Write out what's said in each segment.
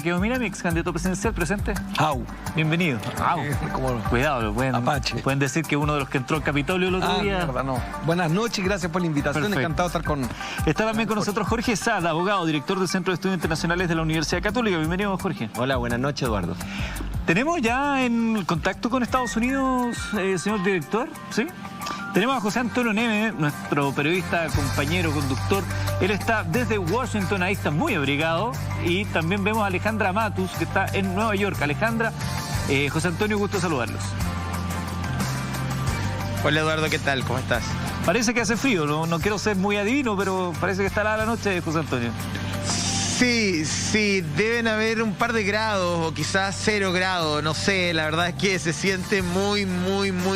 Enrique Dominami, ex candidato presidencial, presente. Au. Bienvenido. Au. Cuidado, pueden decir que uno de los que entró al Capitolio el otro día. Mierda, no. Buenas noches y gracias por la invitación. Perfecto. Encantado de estar con... Está también con nosotros Jorge Sada, abogado, director del Centro de Estudios Internacionales de la Universidad Católica. Bienvenido, Jorge. Hola, buenas noches, Eduardo. ¿Tenemos ya en contacto con Estados Unidos, señor director? ¿Sí? Tenemos a José Antonio Neme, nuestro periodista, compañero, conductor. Él está desde Washington, ahí está muy abrigado. Y también vemos a Alejandra Matus, que está en Nueva York. Alejandra, José Antonio, gusto saludarlos. Hola, Eduardo, ¿qué tal? ¿Cómo estás? Parece que hace frío, no quiero ser muy adivino, pero parece que estará la noche, José Antonio. Sí, deben haber un par de grados o quizás 0 grados, no sé, la verdad es que se siente muy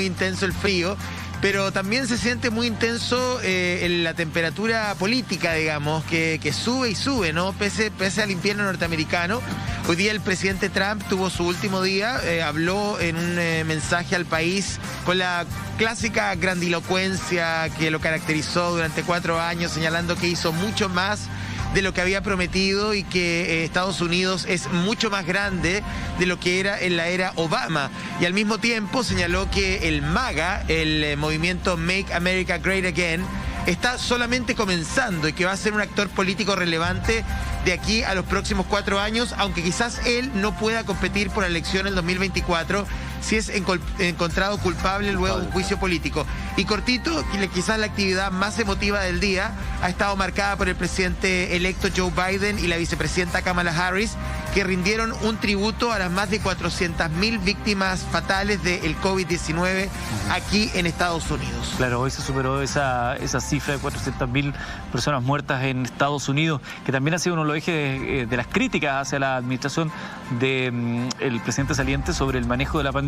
intenso el frío, pero también se siente muy intenso la temperatura política, digamos, que sube y sube, ¿no? Pese al invierno norteamericano. Hoy día el presidente Trump tuvo su último día, habló en un mensaje al país con la clásica grandilocuencia que lo caracterizó durante 4 años, señalando que hizo mucho más de lo que había prometido y que Estados Unidos es mucho más grande de lo que era en la era Obama. Y al mismo tiempo señaló que el MAGA, el movimiento Make America Great Again, está solamente comenzando y que va a ser un actor político relevante de aquí a los próximos 4 años, aunque quizás él no pueda competir por la elección en 2024 si es encontrado culpable luego de un juicio político. Y cortito, quizás la actividad más emotiva del día ha estado marcada por el presidente electo Joe Biden y la vicepresidenta Kamala Harris, que rindieron un tributo a las más de 400.000 víctimas fatales del COVID-19 aquí en Estados Unidos. Claro, hoy se superó esa cifra de 400.000 personas muertas en Estados Unidos, que también ha sido uno de los ejes de las críticas hacia la administración del presidente saliente sobre el manejo de la pandemia.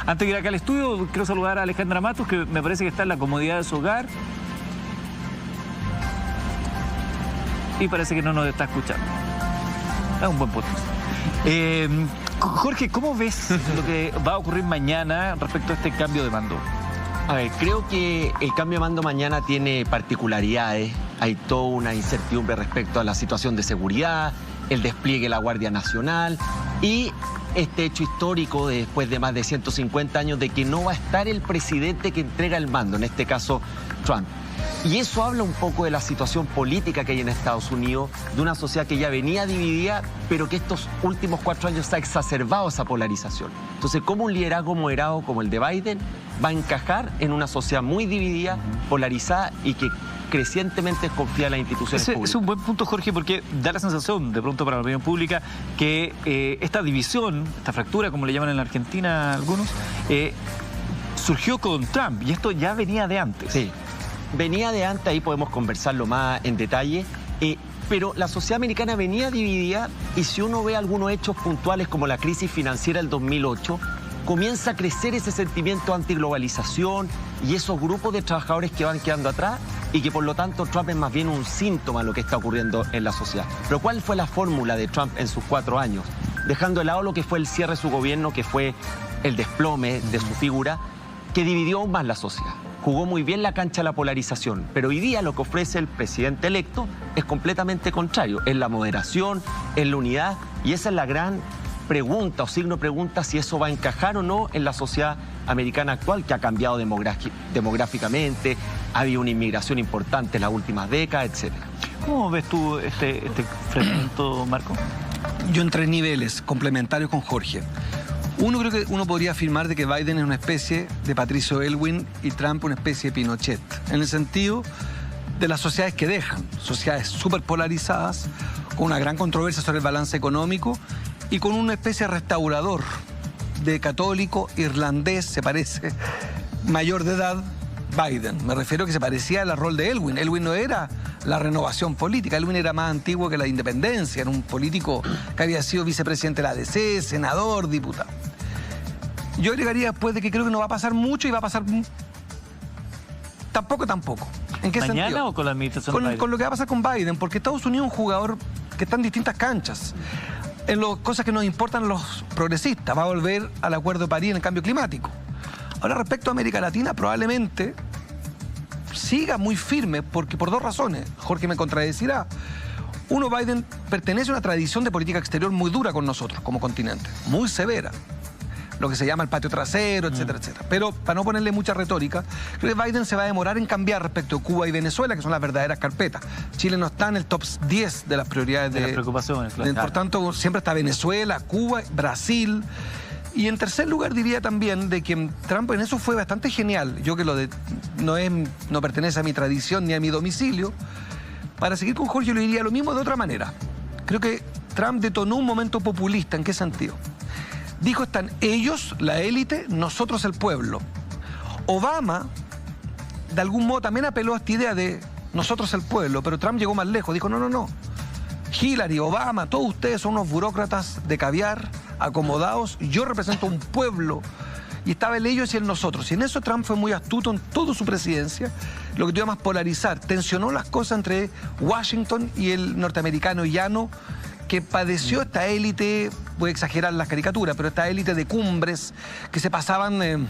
Antes de ir acá al estudio, quiero saludar a Alejandra Matus, que me parece que está en la comodidad de su hogar. Y parece que no nos está escuchando. Es un buen punto. Jorge, ¿cómo ves lo que va a ocurrir mañana respecto a este cambio de mando? A ver, creo que el cambio de mando mañana tiene particularidades. Hay toda una incertidumbre respecto a la situación de seguridad, el despliegue de la Guardia Nacional y este hecho histórico de después de más de 150 años de que no va a estar el presidente que entrega el mando, en este caso Trump. Y eso habla un poco de la situación política que hay en Estados Unidos, de una sociedad que ya venía dividida, pero que estos últimos 4 años ha exacerbado esa polarización. Entonces, ¿cómo un liderazgo moderado como el de Biden va a encajar en una sociedad muy dividida, polarizada y que crecientemente desconfía de las instituciones públicas? Es un buen punto, Jorge, porque da la sensación, de pronto para la opinión pública, que esta división, esta fractura, como le llaman en la Argentina algunos, surgió con Trump, y esto ya venía de antes. Sí. Venía de antes, ahí podemos conversarlo más en detalle, pero la sociedad americana venía dividida y si uno ve algunos hechos puntuales como la crisis financiera del 2008, comienza a crecer ese sentimiento antiglobalización y esos grupos de trabajadores que van quedando atrás y que por lo tanto Trump es más bien un síntoma de lo que está ocurriendo en la sociedad. Pero ¿cuál fue la fórmula de Trump en sus 4 años? Dejando de lado lo que fue el cierre de su gobierno, que fue el desplome de su figura, que dividió aún más la sociedad. Jugó muy bien la cancha de la polarización, pero hoy día lo que ofrece el presidente electo es completamente contrario. Es la moderación, es la unidad, y esa es la gran pregunta o signo de pregunta si eso va a encajar o no en la sociedad americana actual, que ha cambiado demográficamente, ha habido una inmigración importante en las últimas décadas, etc. ¿Cómo ves tú este enfrentamiento, Marco? Yo en 3 niveles, complementarios con Jorge. Creo que uno podría afirmar de que Biden es una especie de Patricio Aylwin y Trump una especie de Pinochet, en el sentido de las sociedades que dejan, sociedades súper polarizadas, con una gran controversia sobre el balance económico y con una especie de restaurador de católico irlandés, se parece, mayor de edad, Biden. Me refiero a que se parecía al rol de Aylwin. Aylwin no era la renovación política, Aylwin era más antiguo que la independencia, era un político que había sido vicepresidente de la ADC, senador, diputado. Yo agregaría después de que creo que no va a pasar mucho y va a pasar tampoco. ¿En qué ¿Mañana sentido? o con la administración de Biden? Con lo que va a pasar con Biden, porque Estados Unidos es un jugador que está en distintas canchas. En las cosas que nos importan a los progresistas, va a volver al Acuerdo de París en el cambio climático. Ahora, respecto a América Latina, probablemente siga muy firme, porque por 2 razones, Jorge me contradecirá. Uno, Biden pertenece a una tradición de política exterior muy dura con nosotros como continente, muy severa. Lo que se llama el patio trasero, etcétera, etcétera. Pero para no ponerle mucha retórica, creo que Biden se va a demorar en cambiar respecto a Cuba y Venezuela, que son las verdaderas carpetas. Chile no está en el top 10 de las prioridades de las preocupaciones, claro. Por tanto, siempre está Venezuela, Cuba, Brasil. Y en tercer lugar diría también de que Trump en eso fue bastante genial. Yo que no pertenece a mi tradición ni a mi domicilio. Para seguir con Jorge, lo diría lo mismo de otra manera. Creo que Trump detonó un momento populista. ¿En qué sentido? Dijo, están ellos, la élite, nosotros el pueblo. Obama, de algún modo, también apeló a esta idea de nosotros el pueblo, pero Trump llegó más lejos. Dijo, no. Hillary, Obama, todos ustedes son unos burócratas de caviar, acomodados. Yo represento un pueblo. Y estaba el ellos y el nosotros. Y en eso Trump fue muy astuto en toda su presidencia. Lo que tú llamas polarizar. Tensionó las cosas entre Washington y el norteamericano llano, que padeció esta élite, voy a exagerar las caricaturas, pero esta élite de cumbres que se pasaban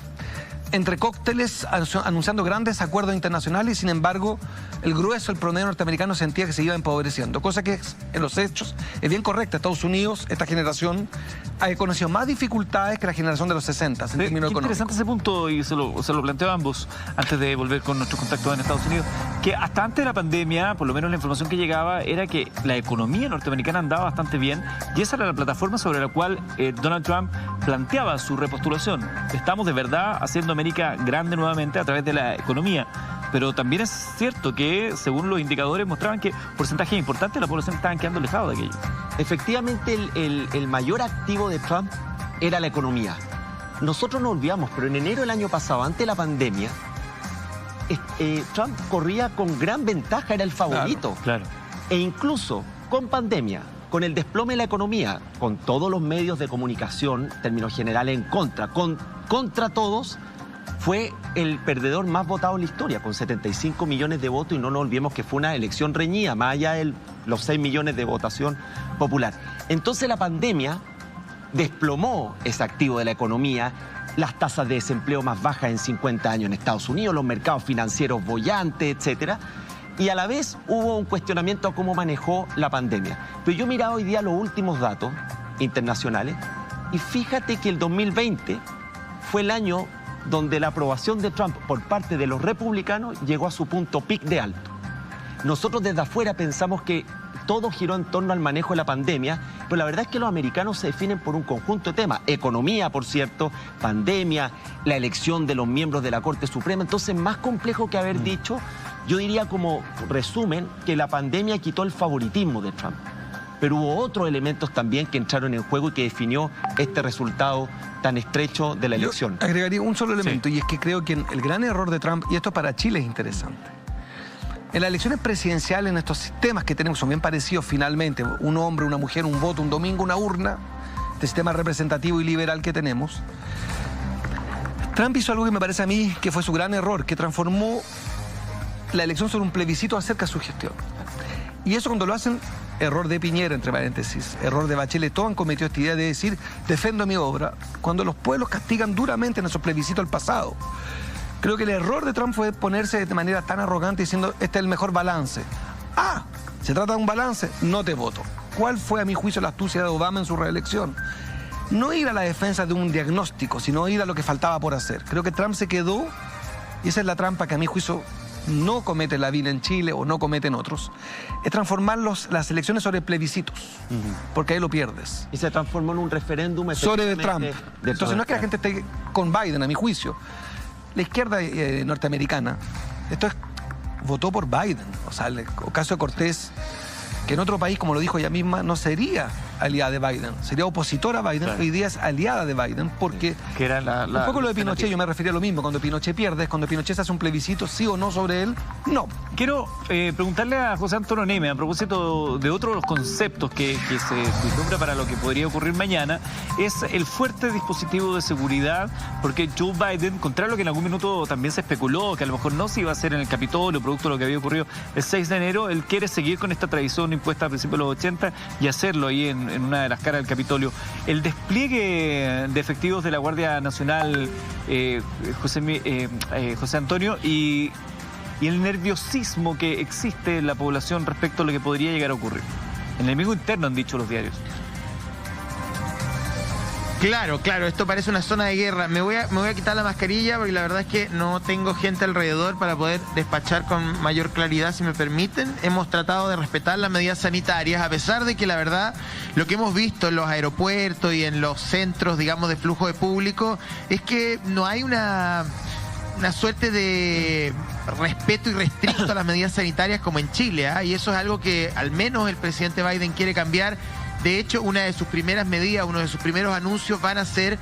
entre cócteles anunciando grandes acuerdos internacionales y sin embargo el grueso, el promedio norteamericano sentía que se iba empobreciendo, cosa que en los hechos es bien correcta. Estados Unidos, esta generación, ha conocido más dificultades que la generación de los 60 en términos económicos. Interesante ese punto y se lo planteo a ambos antes de volver con nuestros contactos en Estados Unidos, que hasta antes de la pandemia, por lo menos la información que llegaba era que la economía norteamericana andaba bastante bien y esa era la plataforma sobre la cual Donald Trump planteaba su repostulación. Estamos de verdad haciendo América grande nuevamente a través de la economía. Pero también es cierto que, según los indicadores, mostraban que porcentajes importantes de la población estaban quedando alejados de aquello. Efectivamente, el mayor activo de Trump era la economía. Nosotros no olvidamos, pero en enero del año pasado, antes de la pandemia, Trump corría con gran ventaja, era el favorito. Claro. E incluso con pandemia, con el desplome de la economía, con todos los medios de comunicación, en términos generales, en contra todos, fue el perdedor más votado en la historia, con 75 millones de votos, y no nos olvidemos que fue una elección reñida, más allá de los 6 millones de votación popular. Entonces la pandemia desplomó ese activo de la economía, las tasas de desempleo más bajas en 50 años en Estados Unidos, los mercados financieros bollantes, etcétera, y a la vez hubo un cuestionamiento a cómo manejó la pandemia. Pero yo miraba hoy día los últimos datos internacionales y fíjate que el 2020 fue el año donde la aprobación de Trump por parte de los republicanos llegó a su punto pic de alto. Nosotros desde afuera pensamos que todo giró en torno al manejo de la pandemia, pero la verdad es que los americanos se definen por un conjunto de temas. Economía, por cierto, pandemia, la elección de los miembros de la Corte Suprema. Entonces, más complejo que haber dicho, yo diría como resumen que la pandemia quitó el favoritismo de Trump. Pero hubo otros elementos también que entraron en juego y que definió este resultado tan estrecho de la elección. Yo agregaría un solo elemento, Sí. y es que creo que el gran error de Trump, y esto para Chile es interesante, en las elecciones presidenciales, en estos sistemas que tenemos, son bien parecidos finalmente, un hombre, una mujer, un voto, un domingo, una urna, este sistema representativo y liberal que tenemos, Trump hizo algo que me parece a mí que fue su gran error, que transformó la elección sobre un plebiscito acerca de su gestión. Y eso cuando lo hacen, error de Piñera, entre paréntesis, error de Bachelet, todos han cometido esta idea de decir, defiendo mi obra, cuando los pueblos castigan duramente en esos plebiscitos del pasado. Creo que el error de Trump fue ponerse de manera tan arrogante diciendo, este es el mejor balance. ¿Se trata de un balance? No te voto. ¿Cuál fue, a mi juicio, la astucia de Obama en su reelección? No ir a la defensa de un diagnóstico, sino ir a lo que faltaba por hacer. Creo que Trump se quedó, y esa es la trampa que a mi juicio no comete Lavín en Chile o no cometen otros, es transformar las elecciones sobre plebiscitos, porque ahí lo pierdes. Y se transformó en un referéndum Sobre Trump. Entonces no es que la Trump. gente esté con Biden, a mi juicio. La izquierda norteamericana, votó por Biden. O sea, el caso de Cortés, que en otro país, como lo dijo ella misma, no sería aliada de Biden, sería opositora a Biden, Claro. hoy día es aliada de Biden, porque Que era un poco lo de Pinochet, yo me refería a lo mismo, cuando Pinochet pierde, es cuando Pinochet se hace un plebiscito, sí o no sobre él, no. Quiero preguntarle a José Antonio Neme, a propósito de otro de los conceptos que se vislumbra para lo que podría ocurrir mañana, es el fuerte dispositivo de seguridad, porque Joe Biden, contrario a lo que en algún minuto también se especuló, que a lo mejor no se iba a hacer en el Capitolio, producto de lo que había ocurrido el 6 de enero, él quiere seguir con esta tradición impuesta a principios de los 80 y hacerlo ahí en una de las caras del Capitolio. El despliegue de efectivos de la Guardia Nacional, José Antonio, y el nerviosismo que existe en la población respecto a lo que podría llegar a ocurrir. Enemigo interno, han dicho los diarios. Claro, claro, esto parece una zona de guerra. Me voy a quitar la mascarilla porque la verdad es que no tengo gente alrededor para poder despachar con mayor claridad, si me permiten. Hemos tratado de respetar las medidas sanitarias, a pesar de que la verdad lo que hemos visto en los aeropuertos y en los centros, digamos, de flujo de público, es que no hay una suerte de respeto irrestricto a las medidas sanitarias como en Chile, ¿eh? Y eso es algo que al menos el presidente Biden quiere cambiar. De hecho, una de sus primeras medidas, uno de sus primeros anuncios van a ser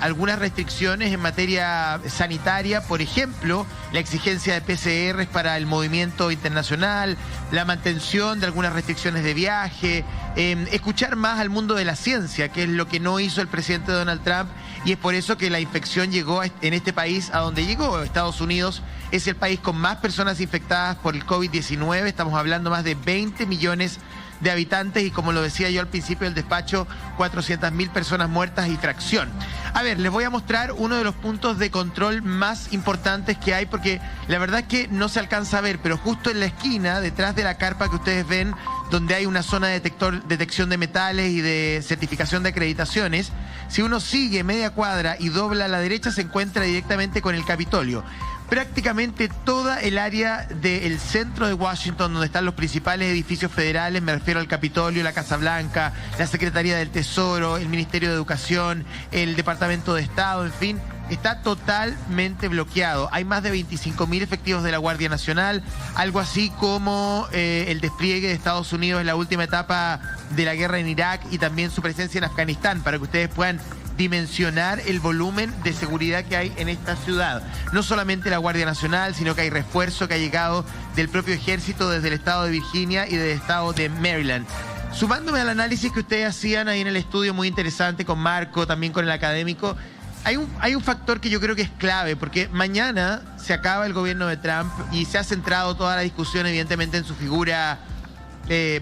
algunas restricciones en materia sanitaria, por ejemplo, la exigencia de PCRs para el movimiento internacional, la mantención de algunas restricciones de viaje, escuchar más al mundo de la ciencia, que es lo que no hizo el presidente Donald Trump, y es por eso que la infección llegó en este país a donde llegó. Estados Unidos es el país con más personas infectadas por el COVID-19, estamos hablando más de 20 millones de habitantes y, como lo decía yo al principio del despacho, 400.000 personas muertas y fracción. A ver, les voy a mostrar uno de los puntos de control más importantes que hay, porque la verdad es que no se alcanza a ver, pero justo en la esquina, detrás de la carpa que ustedes ven, donde hay una zona de detección de metales y de certificación de acreditaciones, si uno sigue media cuadra y dobla a la derecha, se encuentra directamente con el Capitolio. Prácticamente toda el área del centro de Washington, donde están los principales edificios federales, me refiero al Capitolio, la Casa Blanca, la Secretaría del Tesoro, el Ministerio de Educación, el Departamento de Estado, en fin, está totalmente bloqueado. Hay más de 25.000 efectivos de la Guardia Nacional, algo así como el despliegue de Estados Unidos en la última etapa de la guerra en Irak y también su presencia en Afganistán, para que ustedes puedan dimensionar el volumen de seguridad que hay en esta ciudad. No solamente la Guardia Nacional, sino que hay refuerzo que ha llegado del propio ejército desde el estado de Virginia y del estado de Maryland. Sumándome al análisis que ustedes hacían ahí en el estudio, muy interesante con Marco, también con el académico, hay un factor que yo creo que es clave, porque mañana se acaba el gobierno de Trump y se ha centrado toda la discusión evidentemente en su figura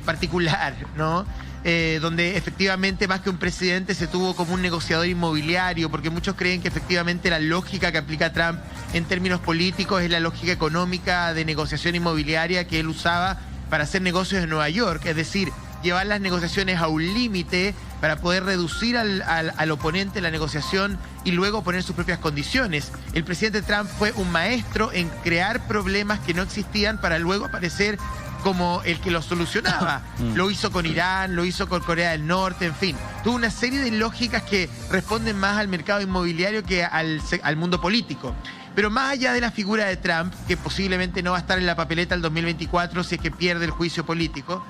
particular, ¿no? Donde efectivamente más que un presidente se tuvo como un negociador inmobiliario, porque muchos creen que efectivamente la lógica que aplica Trump en términos políticos es la lógica económica de negociación inmobiliaria que él usaba para hacer negocios en Nueva York, es decir, llevar las negociaciones a un límite para poder reducir al oponente en la negociación y luego poner sus propias condiciones. El presidente Trump fue un maestro en crear problemas que no existían para luego aparecer como el que lo solucionaba. Lo hizo con Irán, lo hizo con Corea del Norte, en fin. Tuvo una serie de lógicas que responden más al mercado inmobiliario que al mundo político. Pero más allá de la figura de Trump, que posiblemente no va a estar en la papeleta el 2024 si es que pierde el juicio político,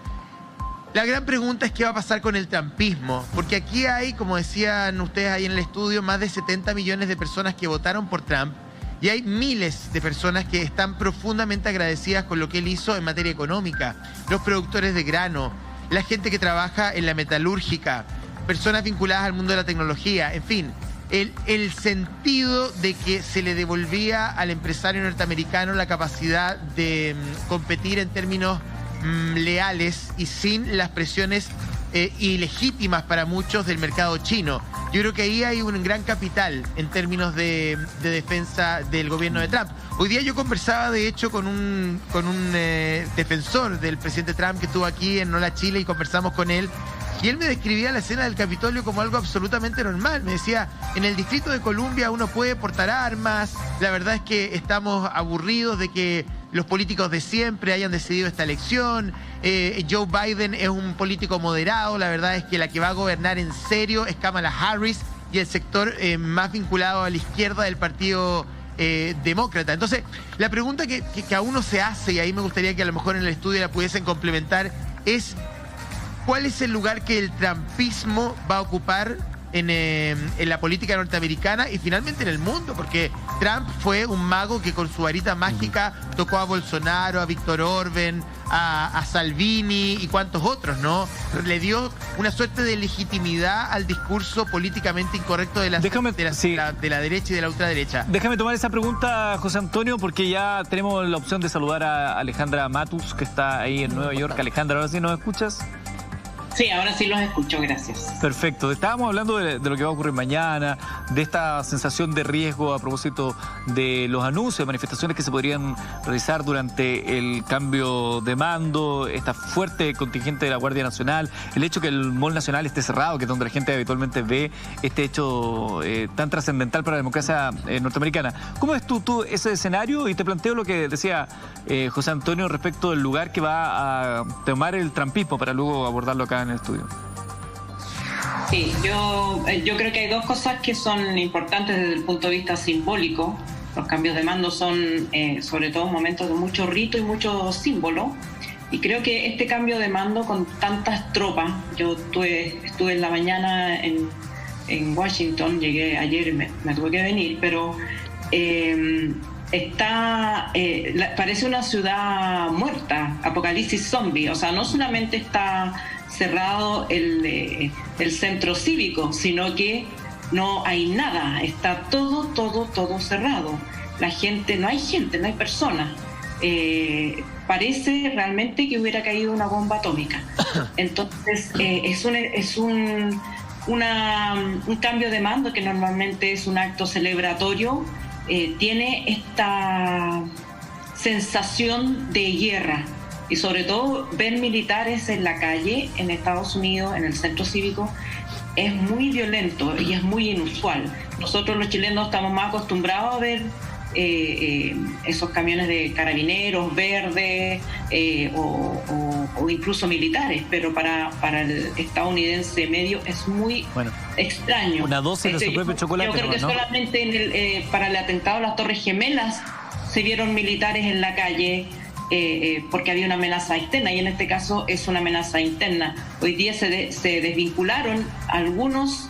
la gran pregunta es qué va a pasar con el trumpismo. Porque aquí hay, como decían ustedes ahí en el estudio, más de 70 millones de personas que votaron por Trump. Y hay miles de personas que están profundamente agradecidas con lo que él hizo en materia económica. Los productores de grano, la gente que trabaja en la metalúrgica, personas vinculadas al mundo de la tecnología, en fin. El sentido de que se le devolvía al empresario norteamericano la capacidad de competir en términos leales y sin las presiones ilegítimas para muchos del mercado chino. Yo creo que ahí hay un gran capital en términos de defensa del gobierno de Trump. Hoy día yo conversaba, de hecho, con un defensor del presidente Trump que estuvo aquí en Hola Chile y conversamos con él. Y él me describía la escena del Capitolio como algo absolutamente normal. Me decía, en el Distrito de Columbia uno puede portar armas. La verdad es que estamos aburridos de que los políticos de siempre hayan decidido esta elección. Joe Biden es un político moderado. La verdad es que la que va a gobernar en serio es Kamala Harris y el sector más vinculado a la izquierda del partido demócrata. Entonces, la pregunta que a uno se hace, y ahí me gustaría que a lo mejor en el estudio la pudiesen complementar, es ¿cuál es el lugar que el trumpismo va a ocupar en la política norteamericana y finalmente en el mundo? Porque Trump fue un mago que con su varita mágica tocó a Bolsonaro, a Víctor Orbán, a Salvini y cuantos otros, ¿no? Le dio una suerte de legitimidad al discurso políticamente incorrecto de la derecha y de la ultraderecha. Déjame tomar esa pregunta, José Antonio, porque ya tenemos la opción de saludar a Alejandra Matus, que está ahí en Nueva York. Alejandra, ahora sí nos escuchas. Sí, ahora sí los escucho, gracias. Perfecto. Estábamos hablando de lo que va a ocurrir mañana, de esta sensación de riesgo a propósito de los anuncios, manifestaciones que se podrían realizar durante el cambio de mando, esta fuerte contingente de la Guardia Nacional, el hecho que el Mall Nacional esté cerrado, que es donde la gente habitualmente ve este hecho tan trascendental para la democracia norteamericana. ¿Cómo ves tú ese escenario? Y te planteo lo que decía José Antonio respecto del lugar que va a tomar el trumpismo para luego abordarlo acá en el estudio. Sí, yo creo que hay dos cosas que son importantes desde el punto de vista simbólico. Los cambios de mando son sobre todo momentos de mucho rito y mucho símbolo. Y creo que este cambio de mando con tantas tropas, yo estuve en la mañana en Washington, llegué ayer y me tuve que venir, pero parece una ciudad muerta, apocalipsis zombie. O sea, no solamente está cerrado el centro cívico, sino que no hay nada, está todo cerrado. No hay personas. Parece realmente que hubiera caído una bomba atómica. Entonces, es un cambio de mando que normalmente es un acto celebratorio. Tiene esta sensación de guerra, y sobre todo ver militares en la calle en Estados Unidos, en el centro cívico, es muy violento y es muy inusual. Nosotros los chilenos estamos más acostumbrados a ver esos camiones de carabineros verdes o incluso militares, pero para el estadounidense medio es muy extraño. Una dosis de su propio chocolate. Yo creo que solamente para el atentado a las Torres Gemelas se vieron militares en la calle porque había una amenaza externa, y en este caso es una amenaza interna. Hoy día se desvincularon algunos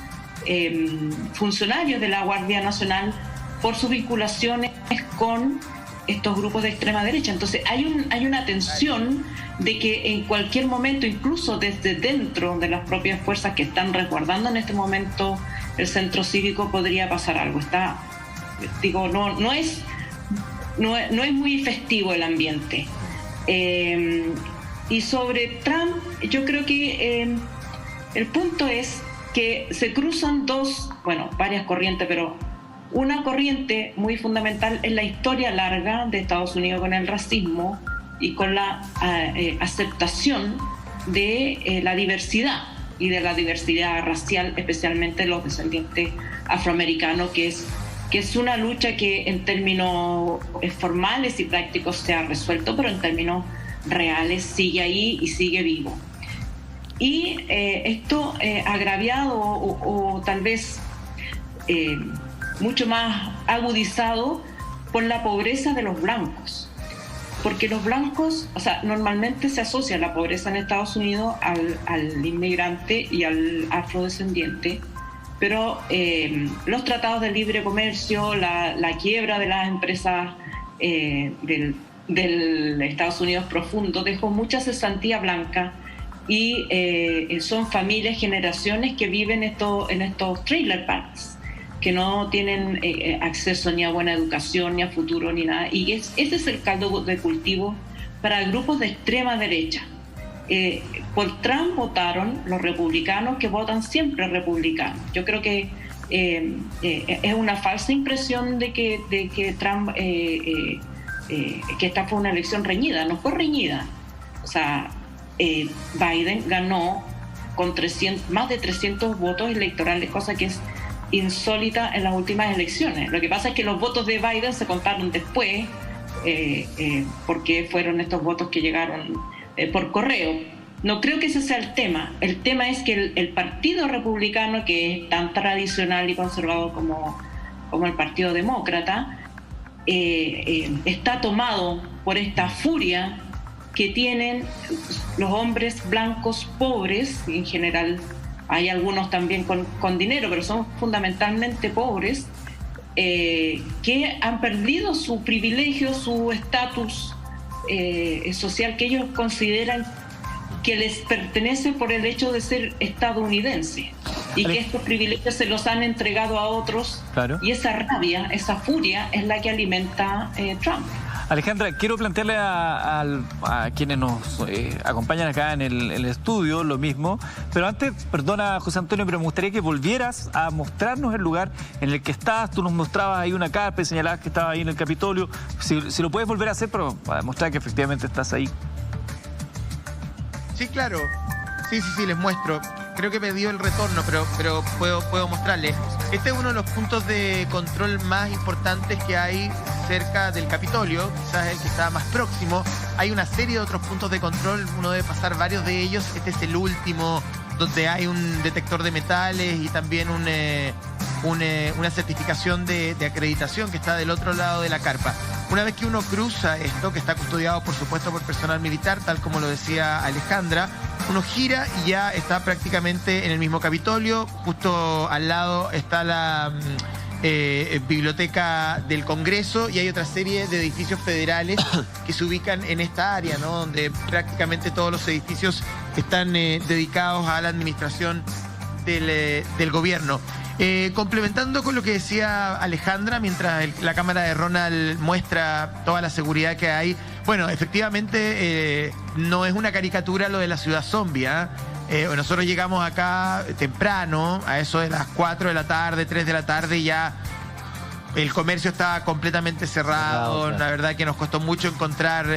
funcionarios de la Guardia Nacional por sus vinculaciones con estos grupos de extrema derecha. Entonces hay una tensión de que en cualquier momento, incluso desde dentro de las propias fuerzas que están resguardando en este momento el centro cívico, podría pasar algo. No es muy festivo el ambiente. Y sobre Trump, yo creo que el punto es que se cruzan varias corrientes, pero una corriente muy fundamental es la historia larga de Estados Unidos con el racismo y con la aceptación de la diversidad y de la diversidad racial, especialmente los descendientes afroamericanos, que es una lucha que en términos formales y prácticos se ha resuelto, pero en términos reales sigue ahí y sigue vivo. Y esto agraviado o tal vez mucho más agudizado por la pobreza de los blancos. Porque los blancos, normalmente se asocia la pobreza en Estados Unidos al inmigrante y al afrodescendiente, pero los tratados de libre comercio, la quiebra de las empresas del Estados Unidos profundo dejó mucha cesantía blanca, y son familias, generaciones que viven en estos trailer parks, que no tienen acceso ni a buena educación, ni a futuro, ni nada. Y ese es el caldo de cultivo para grupos de extrema derecha. Por Trump votaron los republicanos, que votan siempre republicanos. Yo creo que es una falsa impresión de que Trump, que esta fue una elección reñida. No fue reñida. Biden ganó con más de 300 votos electorales, cosa que es insólita en las últimas elecciones. Lo que pasa es que los votos de Biden se contaron después, porque fueron estos votos que llegaron por correo. No creo que ese sea el tema. El tema es que el Partido Republicano, que es tan tradicional y conservador como el Partido Demócrata, está tomado por esta furia que tienen los hombres blancos pobres, en general. Hay algunos también con dinero, pero son fundamentalmente pobres, que han perdido su privilegio, su estatus social que ellos consideran que les pertenece por el hecho de ser estadounidense, y que estos privilegios se los han entregado a otros. Claro. Y esa rabia, esa furia es la que alimenta Trump. Alejandra, quiero plantearle a quienes nos acompañan acá en el estudio lo mismo, pero antes, perdona José Antonio, pero me gustaría que volvieras a mostrarnos el lugar en el que estás. Tú nos mostrabas ahí una carpa y señalabas que estaba ahí en el Capitolio. Si lo puedes volver a hacer, pero para demostrar que efectivamente estás ahí. Sí, claro. Sí, les muestro. Creo que he perdido el retorno, pero puedo mostrarles. Este es uno de los puntos de control más importantes que hay cerca del Capitolio, quizás el que está más próximo. Hay una serie de otros puntos de control, uno debe pasar varios de ellos. Este es el último, donde hay un detector de metales y también una certificación de acreditación que está del otro lado de la carpa. Una vez que uno cruza esto, que está custodiado por supuesto por personal militar, tal como lo decía Alejandra, uno gira y ya está prácticamente en el mismo Capitolio. Justo al lado está la biblioteca del Congreso y hay otra serie de edificios federales que se ubican en esta área, ¿no? Donde prácticamente todos los edificios están dedicados a la administración del gobierno. Complementando con lo que decía Alejandra, mientras la cámara de Ronald muestra toda la seguridad que hay, bueno, efectivamente no es una caricatura lo de la ciudad zombie, ¿eh? Nosotros llegamos acá temprano, a eso de las 4 de la tarde, 3 de la tarde, y ya el comercio estaba completamente cerrado. Claro. La verdad que nos costó mucho encontrar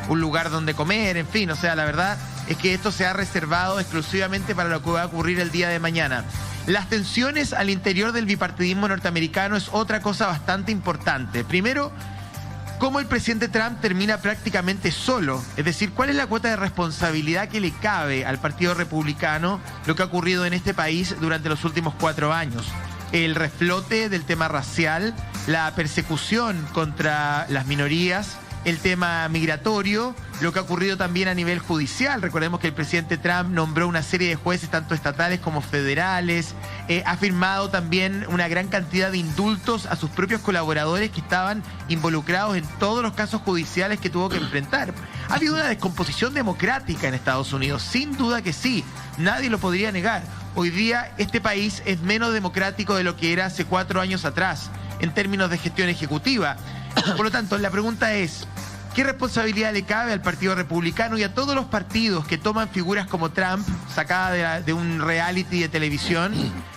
un lugar donde comer, en fin, o sea, la verdad es que esto se ha reservado exclusivamente para lo que va a ocurrir el día de mañana. Las tensiones al interior del bipartidismo norteamericano es otra cosa bastante importante. Primero, cómo el presidente Trump termina prácticamente solo. Es decir, cuál es la cuota de responsabilidad que le cabe al Partido Republicano lo que ha ocurrido en este país durante los últimos 4 años. El reflote del tema racial, la persecución contra las minorías, el tema migratorio, lo que ha ocurrido también a nivel judicial. Recordemos que el presidente Trump nombró una serie de jueces, tanto estatales como federales, ha firmado también una gran cantidad de indultos a sus propios colaboradores que estaban involucrados en todos los casos judiciales que tuvo que enfrentar. Ha habido una descomposición democrática en Estados Unidos, sin duda que sí, nadie lo podría negar. Hoy día este país es menos democrático de lo que era hace 4 años atrás, en términos de gestión ejecutiva. Por lo tanto, la pregunta es, ¿qué responsabilidad le cabe al Partido Republicano y a todos los partidos que toman figuras como Trump, sacada de un reality de televisión,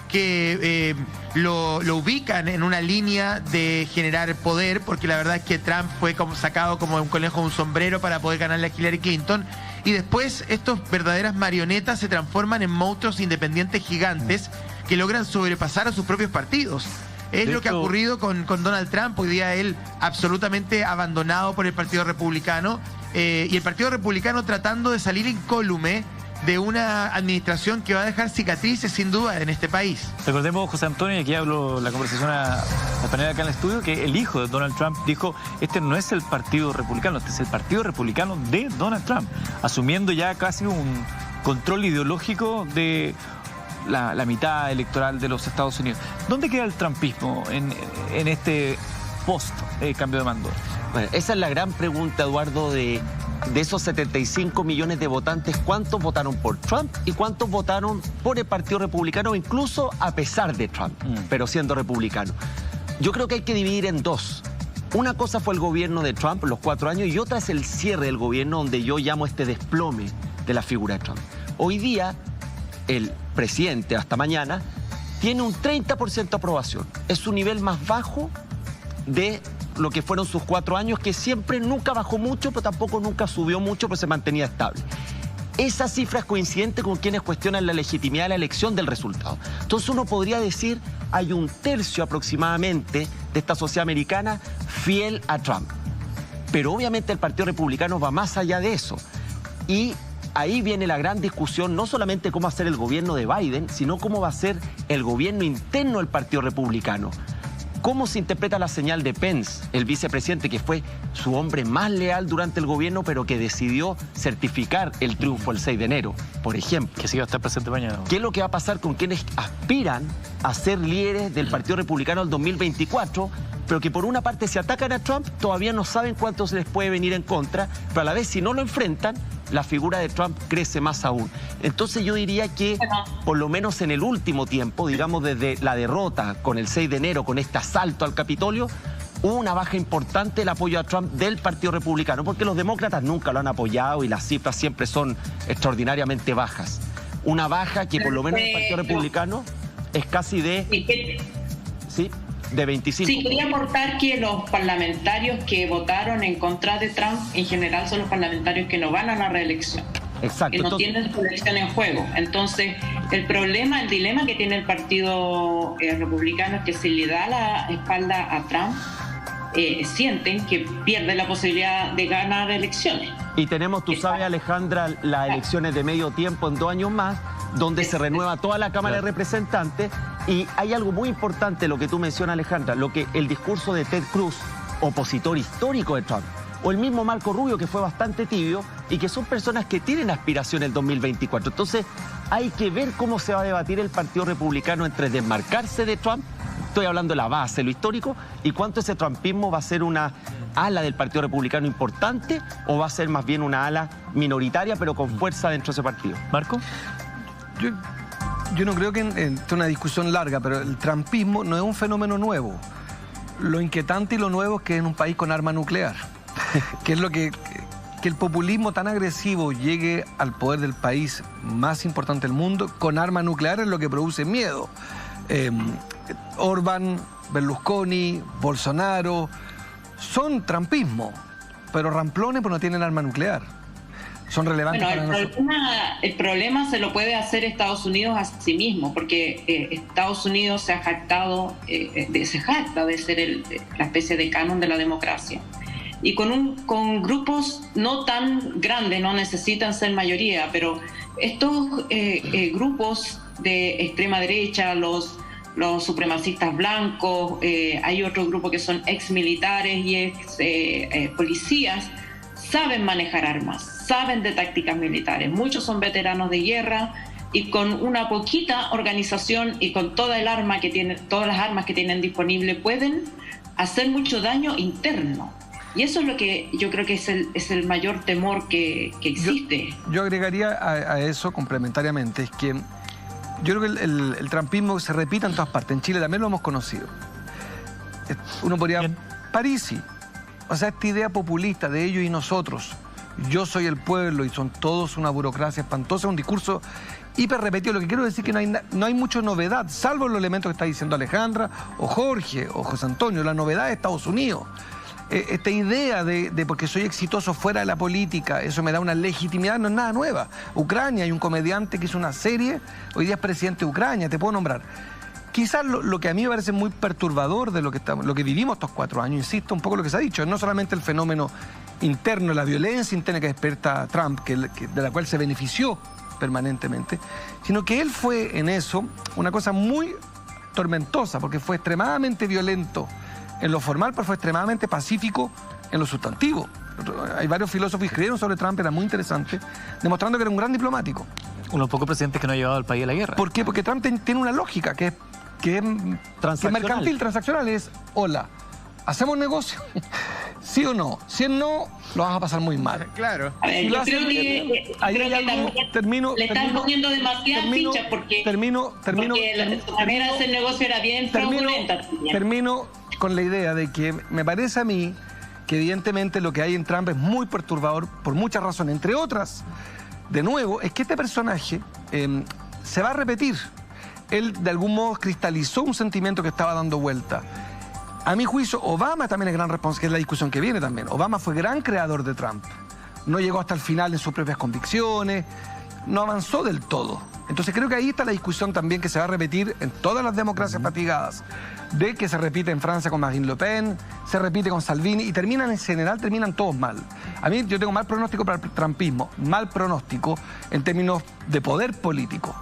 que lo ubican en una línea de generar poder? Porque la verdad es que Trump fue sacado como un conejo de un sombrero para poder ganarle a Hillary Clinton. Y después estos verdaderas marionetas se transforman en monstruos independientes gigantes que logran sobrepasar a sus propios partidos. Es lo que ha ocurrido con Donald Trump. Hoy día él absolutamente abandonado por el Partido Republicano y el Partido Republicano tratando de salir incólume de una administración que va a dejar cicatrices sin duda en este país. Recordemos, José Antonio, y aquí hablo la conversación a panel acá en el estudio, que el hijo de Donald Trump dijo, este no es el Partido Republicano, este es el Partido Republicano de Donald Trump, asumiendo ya casi un control ideológico de la mitad electoral de los Estados Unidos. ¿Dónde queda el trumpismo en este post-cambio de mando? Bueno, esa es la gran pregunta, Eduardo, de esos 75 millones de votantes, ¿cuántos votaron por Trump y cuántos votaron por el Partido Republicano, incluso a pesar de Trump, pero siendo republicano? Yo creo que hay que dividir en dos. Una cosa fue el gobierno de Trump, los 4 años, y otra es el cierre del gobierno, donde yo llamo este desplome de la figura de Trump. Hoy día, el presidente, hasta mañana, tiene un 30% de aprobación. Es su nivel más bajo de lo que fueron sus 4 años, que siempre nunca bajó mucho, pero tampoco nunca subió mucho, pero se mantenía estable. Esa cifra es coincidente con quienes cuestionan la legitimidad de la elección del resultado. Entonces uno podría decir, hay un tercio aproximadamente de esta sociedad americana fiel a Trump. Pero obviamente el Partido Republicano va más allá de eso. Y ahí viene la gran discusión, no solamente cómo va a ser el gobierno de Biden, sino cómo va a ser el gobierno interno del Partido Republicano. ¿Cómo se interpreta la señal de Pence, el vicepresidente, que fue su hombre más leal durante el gobierno, pero que decidió certificar el triunfo el 6 de enero, por ejemplo? Que sí va a estar presente mañana. ¿Qué es lo que va a pasar con quienes aspiran a ser líderes del Partido Republicano el 2024, pero que por una parte se atacan a Trump, todavía no saben cuánto se les puede venir en contra, pero a la vez si no lo enfrentan, la figura de Trump crece más aún? Entonces yo diría que, por lo menos en el último tiempo, digamos desde la derrota con el 6 de enero, con este asalto al Capitolio, hubo una baja importante del apoyo a Trump del Partido Republicano, porque los demócratas nunca lo han apoyado y las cifras siempre son extraordinariamente bajas. Una baja que por lo menos en el Partido Republicano es casi de... ¿Sí? De 25. Sí, quería aportar que los parlamentarios que votaron en contra de Trump en general son los parlamentarios que no van a la reelección. Exacto. Que no tienen su elección en juego. Entonces, el dilema que tiene el Partido Republicano es que si le da la espalda a Trump, sienten que pierde la posibilidad de ganar elecciones. Y tenemos, tú sabes, Alejandra, las elecciones de medio tiempo en 2 años más, donde se renueva toda la Cámara de Representantes. Y hay algo muy importante, lo que tú mencionas, Alejandra, el discurso de Ted Cruz, opositor histórico de Trump, o el mismo Marco Rubio, que fue bastante tibio, y que son personas que tienen aspiración el 2024. Entonces, hay que ver cómo se va a debatir el Partido Republicano entre desmarcarse de Trump, estoy hablando de la base, lo histórico, y cuánto ese trumpismo va a ser una ala del Partido Republicano importante, o va a ser más bien una ala minoritaria, pero con fuerza dentro de ese partido. ¿Marco? Yo no creo que esta es una discusión larga, pero el trumpismo no es un fenómeno nuevo. Lo inquietante y lo nuevo es que es en un país con arma nuclear, que es lo que el populismo tan agresivo llegue al poder del país más importante del mundo con arma nuclear es lo que produce miedo. Orbán, Berlusconi, Bolsonaro son trumpismo, pero ramplones pues no tienen arma nuclear. Son relevantes para nosotros. El problema se lo puede hacer Estados Unidos a sí mismo, porque Estados Unidos se jacta de ser la especie de canon de la democracia. Y con grupos no tan grandes, no necesitan ser mayoría, pero estos grupos de extrema derecha, los supremacistas blancos, hay otro grupo que son ex militares y ex policías, saben manejar armas, saben de tácticas militares. Muchos son veteranos de guerra y con una poquita organización y con todas las armas que tienen disponible pueden hacer mucho daño interno. Y eso es lo que yo creo que es el mayor temor que existe. Yo agregaría a eso complementariamente, es que yo creo que el trumpismo se repite en todas partes. En Chile también lo hemos conocido. Uno podría... Bien. Parisi. O sea, esta idea populista de ellos y nosotros, yo soy el pueblo y son todos una burocracia espantosa, un discurso hiper repetido. Lo que quiero decir es que no hay mucha novedad, salvo los elementos que está diciendo Alejandra, o Jorge, o José Antonio. La novedad es Estados Unidos. Esta idea de porque soy exitoso fuera de la política, eso me da una legitimidad, no es nada nueva. Ucrania, hay un comediante que hizo una serie, hoy día es presidente de Ucrania, te puedo nombrar. Quizás lo que a mí me parece muy perturbador de lo que vivimos estos 4 años, insisto, un poco lo que se ha dicho, no solamente el fenómeno interno, la violencia interna que despierta Trump, de la cual se benefició permanentemente, sino que él fue en eso una cosa muy tormentosa, porque fue extremadamente violento en lo formal, pero fue extremadamente pacífico en lo sustantivo. Hay varios filósofos que escribieron sobre Trump, era muy interesante, demostrando que era un gran diplomático. Uno de los pocos presidentes que no ha llevado al país a la guerra. ¿Por qué? Porque Trump tiene una lógica que es mercantil, transaccional. Es, hola, ¿hacemos negocio? ¿Sí o no? Si es no, lo vas a pasar muy mal. Claro. A ver, yo creo que le están poniendo demasiadas fichas porque su manera de hacer negocio era bien fraudulenta. Termino con la idea de que me parece a mí que evidentemente lo que hay en Trump es muy perturbador por muchas razones, entre otras, de nuevo, es que este personaje se va a repetir. Él de algún modo cristalizó un sentimiento que estaba dando vuelta. A mi juicio, Obama también es gran responsable, que es la discusión que viene también. Obama fue gran creador de Trump. No llegó hasta el final en sus propias convicciones, no avanzó del todo. Entonces creo que ahí está la discusión también que se va a repetir en todas las democracias fatigadas, de que se repite en Francia con Marine Le Pen, se repite con Salvini, y en general terminan todos mal. A mí yo tengo mal pronóstico para el trumpismo, mal pronóstico en términos de poder político.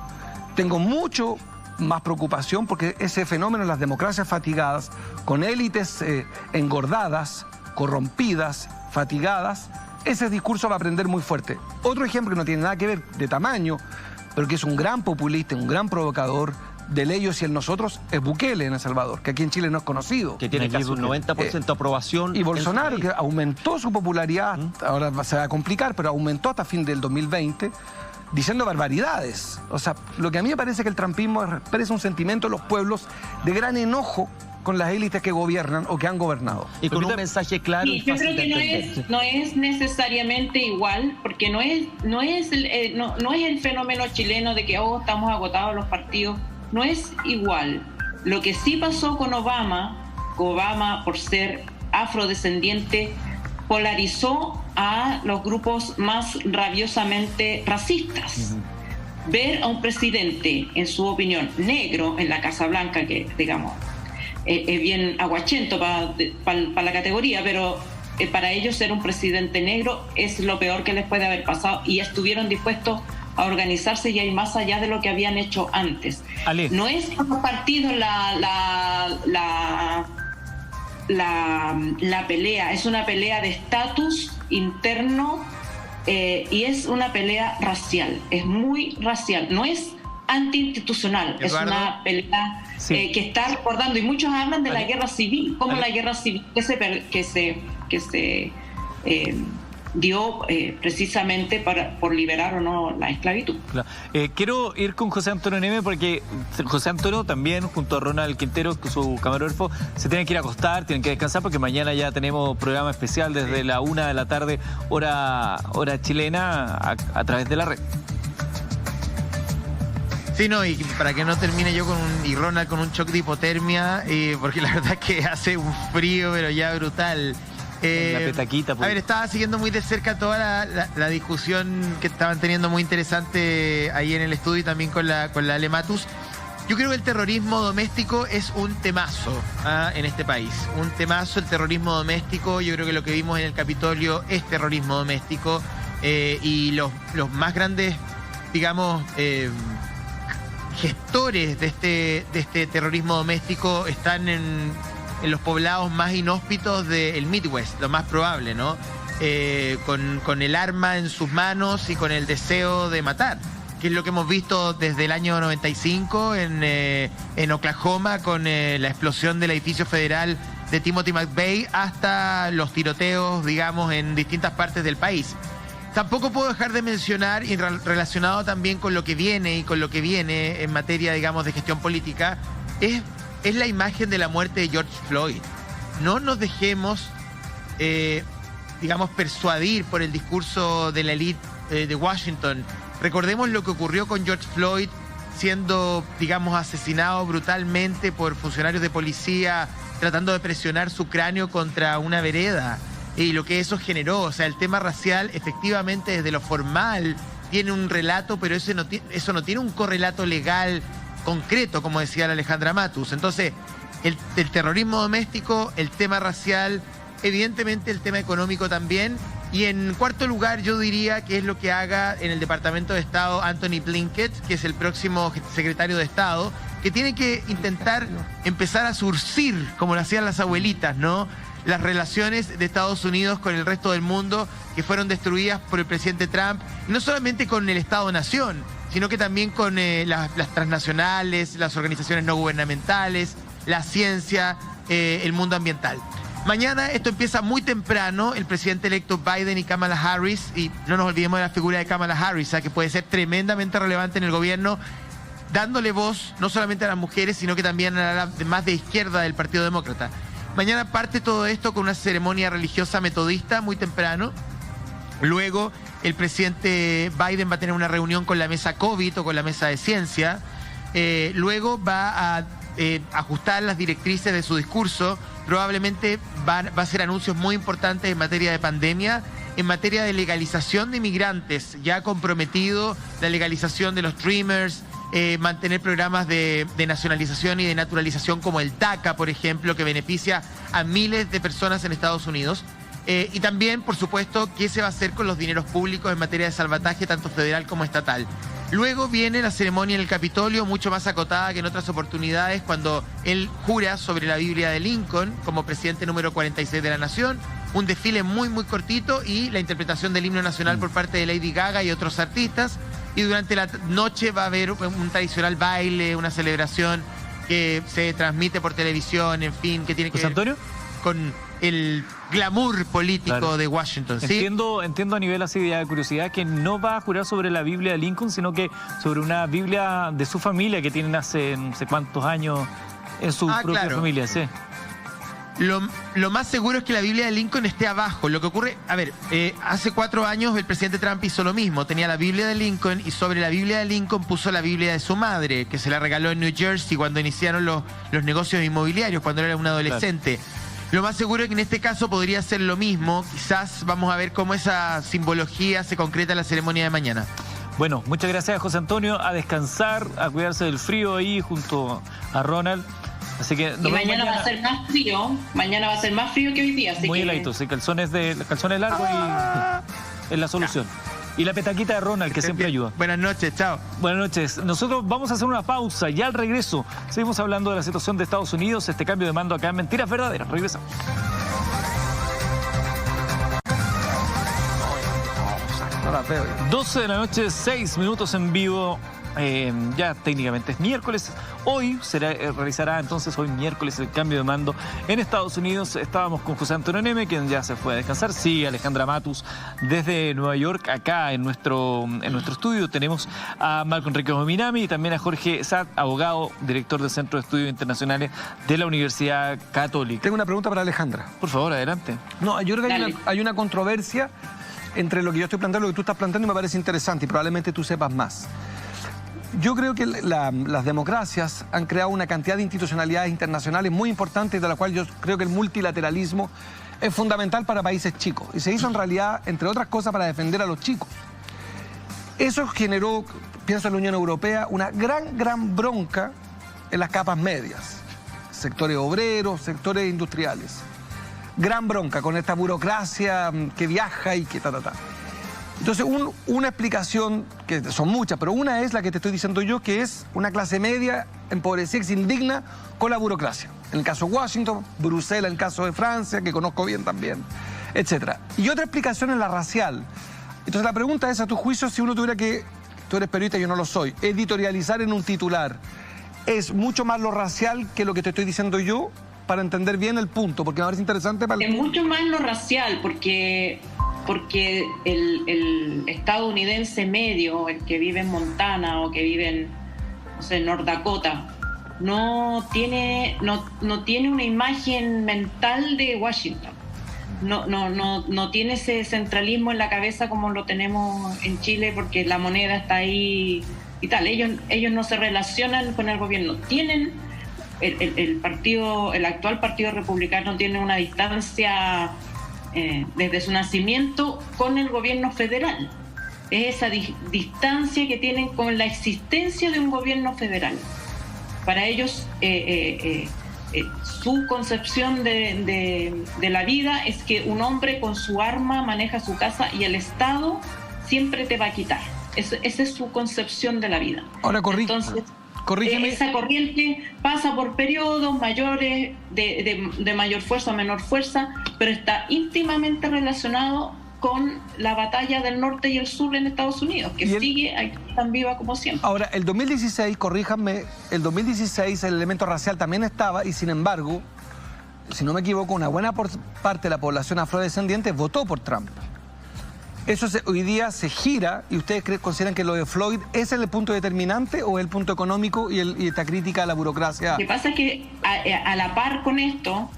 Tengo mucho más preocupación porque ese fenómeno en las democracias fatigadas, con élites engordadas, corrompidas, fatigadas, ese discurso va a prender muy fuerte. Otro ejemplo que no tiene nada que ver de tamaño, pero que es un gran populista, un gran provocador del ellos y el nosotros, es Bukele en El Salvador, que aquí en Chile no es conocido. Que tiene casi un 90% de aprobación. Y Bolsonaro, que aumentó su popularidad, ahora se va a complicar, pero aumentó hasta fin del 2020, diciendo barbaridades. O sea, lo que a mí me parece que el trumpismo expresa un sentimiento de los pueblos de gran enojo con las élites que gobiernan o que han gobernado. Y con un mensaje claro y yo fácil creo de que entender. no es necesariamente igual, porque no es el fenómeno chileno de que estamos agotados los partidos, no es igual. Lo que sí pasó con Obama por ser afrodescendiente, polarizó a los grupos más rabiosamente racistas. Ver a un presidente, en su opinión, negro en la Casa Blanca, que digamos es bien aguachento para la categoría, pero para ellos ser un presidente negro es lo peor que les puede haber pasado, y estuvieron dispuestos a organizarse y a ir más allá de lo que habían hecho antes. Ale. No es por los partidos la pelea, es una pelea de estatus interno, y es una pelea racial, es muy racial, no es antiinstitucional, es una pelea que está recordando, y muchos hablan de la guerra civil, como la guerra civil que se dio precisamente por liberar o no la esclavitud. Claro. Quiero ir con José Antonio Neme, porque José Antonio también, junto a Ronald Quintero, su camarógrafo, se tienen que ir a acostar, tienen que descansar, porque mañana ya tenemos programa especial desde la 1 de la tarde, hora chilena, a través de la red. Sí, no, y para que no termine yo y Ronald con un shock de hipotermia, porque la verdad es que hace un frío, pero ya brutal. La petaquita, pues. A ver, estaba siguiendo muy de cerca toda la discusión que estaban teniendo, muy interesante ahí en el estudio, y también con la Ale Matus. Yo creo que el terrorismo doméstico es un temazo en este país. Un temazo el terrorismo doméstico. Yo creo que lo que vimos en el Capitolio es terrorismo doméstico. Y los más grandes, digamos, gestores de este terrorismo doméstico están en los poblados más inhóspitos del Midwest, lo más probable, ¿no? Con el arma en sus manos y con el deseo de matar, que es lo que hemos visto desde el año 95 en Oklahoma, con la explosión del edificio federal de Timothy McVeigh, hasta los tiroteos, digamos, en distintas partes del país. Tampoco puedo dejar de mencionar, y relacionado también con lo que viene en materia, digamos, de gestión política, es la imagen de la muerte de George Floyd. No nos dejemos, digamos, persuadir por el discurso de la élite de Washington. Recordemos lo que ocurrió con George Floyd, siendo, digamos, asesinado brutalmente por funcionarios de policía, tratando de presionar su cráneo contra una vereda. Y lo que eso generó, o sea, el tema racial, efectivamente, desde lo formal, tiene un relato, pero eso no tiene un correlato legal concreto, como decía la Alejandra Matus. Entonces, el terrorismo doméstico, el tema racial, evidentemente el tema económico también. Y en cuarto lugar, yo diría que es lo que haga en el Departamento de Estado Anthony Blinken, que es el próximo secretario de Estado, que tiene que intentar empezar a surcir, como lo hacían las abuelitas, ¿no?, las relaciones de Estados Unidos con el resto del mundo, que fueron destruidas por el presidente Trump, y no solamente con el Estado-Nación, sino que también con las transnacionales, las organizaciones no gubernamentales, la ciencia, el mundo ambiental. Mañana esto empieza muy temprano, el presidente electo Biden y Kamala Harris, y no nos olvidemos de la figura de Kamala Harris, que puede ser tremendamente relevante en el gobierno, dándole voz no solamente a las mujeres, sino que también a la más de izquierda del Partido Demócrata. Mañana parte todo esto con una ceremonia religiosa metodista muy temprano. Luego el presidente Biden va a tener una reunión con la mesa COVID o con la mesa de ciencia. Luego va a ajustar las directrices de su discurso. Probablemente va a hacer anuncios muy importantes en materia de pandemia, en materia de legalización de inmigrantes. Ya ha comprometido la legalización de los Dreamers, mantener programas de nacionalización y de naturalización como el DACA, por ejemplo, que beneficia a miles de personas en Estados Unidos. Y también, por supuesto, qué se va a hacer con los dineros públicos en materia de salvataje, tanto federal como estatal. Luego viene la ceremonia en el Capitolio, mucho más acotada que en otras oportunidades, cuando él jura sobre la Biblia de Lincoln como presidente número 46 de la Nación. Un desfile muy, muy cortito y la interpretación del himno nacional por parte de Lady Gaga y otros artistas. Y durante la noche va a haber un tradicional baile, una celebración que se transmite por televisión, en fin, que tiene que ver con el glamour político de Washington. ¿Sí? Entiendo a nivel así de curiosidad que no va a jurar sobre la Biblia de Lincoln, sino que sobre una Biblia de su familia que tienen hace no sé cuántos años en su propia familia, sí. Lo más seguro es que la Biblia de Lincoln esté abajo. Lo que ocurre, a ver, hace 4 años el presidente Trump hizo lo mismo. Tenía la Biblia de Lincoln y sobre la Biblia de Lincoln puso la Biblia de su madre, que se la regaló en New Jersey cuando iniciaron los negocios inmobiliarios, cuando era un adolescente. Claro. Lo más seguro es que en este caso podría ser lo mismo. Quizás vamos a ver cómo esa simbología se concreta en la ceremonia de mañana. Bueno, muchas gracias, José Antonio. A descansar, a cuidarse del frío ahí junto a Ronald. Así que y mañana va a ser más frío. Mañana va a ser más frío que hoy día. Así muy que... heladito, sí, calzones largos y es la solución. Y la petaquita de Ronald, que siempre ayuda. Buenas noches, chao. Buenas noches. Nosotros vamos a hacer una pausa y al regreso seguimos hablando de la situación de Estados Unidos, este cambio de mando acá en Mentiras Verdaderas. Regresamos. 12 de la noche, 6 minutos en vivo. Ya técnicamente es miércoles. Hoy se realizará entonces, hoy miércoles, el cambio de mando en Estados Unidos. Estábamos con José Antonio Neme, quien ya se fue a descansar. Sí, Alejandra Matus desde Nueva York. Acá en nuestro estudio tenemos a Marco Enrique Minami y también a Jorge Saad, abogado, director del Centro de Estudios Internacionales de la Universidad Católica. Tengo una pregunta para Alejandra. Por favor, adelante. No, yo creo que hay una controversia entre lo que yo estoy planteando y lo que tú estás planteando, y me parece interesante y probablemente tú sepas más. Yo creo que las democracias han creado una cantidad de institucionalidades internacionales muy importantes, de la cual yo creo que el multilateralismo es fundamental para países chicos. Y se hizo en realidad, entre otras cosas, para defender a los chicos. Eso generó, pienso en la Unión Europea, una gran bronca en las capas medias. Sectores obreros, sectores industriales. Gran bronca con esta burocracia que viaja y que Entonces, una explicación, que son muchas, pero una es la que te estoy diciendo yo, que es una clase media empobrecida, que se indigna con la burocracia. En el caso de Washington, Bruselas, en el caso de Francia, que conozco bien también, etc. Y otra explicación es la racial. Entonces, la pregunta es, a tu juicio, si uno tuviera que, tú eres periodista, yo no lo soy, editorializar en un titular, ¿es mucho más lo racial que lo que te estoy diciendo yo? Para entender bien el punto, porque me parece interesante para Es mucho más lo racial, porque el estadounidense medio, el que vive en Montana o que vive en, no sé, North Dakota, no tiene una imagen mental de Washington. No tiene ese centralismo en la cabeza como lo tenemos en Chile, porque la moneda está ahí y tal. Ellos no se relacionan con el gobierno. Tienen el actual partido republicano tiene una distancia desde su nacimiento con el gobierno federal. Es esa distancia que tienen con la existencia de un gobierno federal. Para ellos, su concepción de la vida es que un hombre con su arma maneja su casa y el Estado siempre te va a quitar. Esa es su concepción de la vida. Ahora, corrígeme. Esa corriente pasa por periodos mayores, de mayor fuerza a menor fuerza, pero está íntimamente relacionado con la batalla del norte y el sur en Estados Unidos, que sigue aquí tan viva como siempre. Ahora, el 2016, corríjanme, el 2016 el elemento racial también estaba, y sin embargo, si no me equivoco, una buena parte de la población afrodescendiente votó por Trump. Eso hoy día se gira, y ustedes consideran que lo de Floyd es el punto determinante o el punto económico y esta crítica a la burocracia. Lo que pasa es que a la par con esto,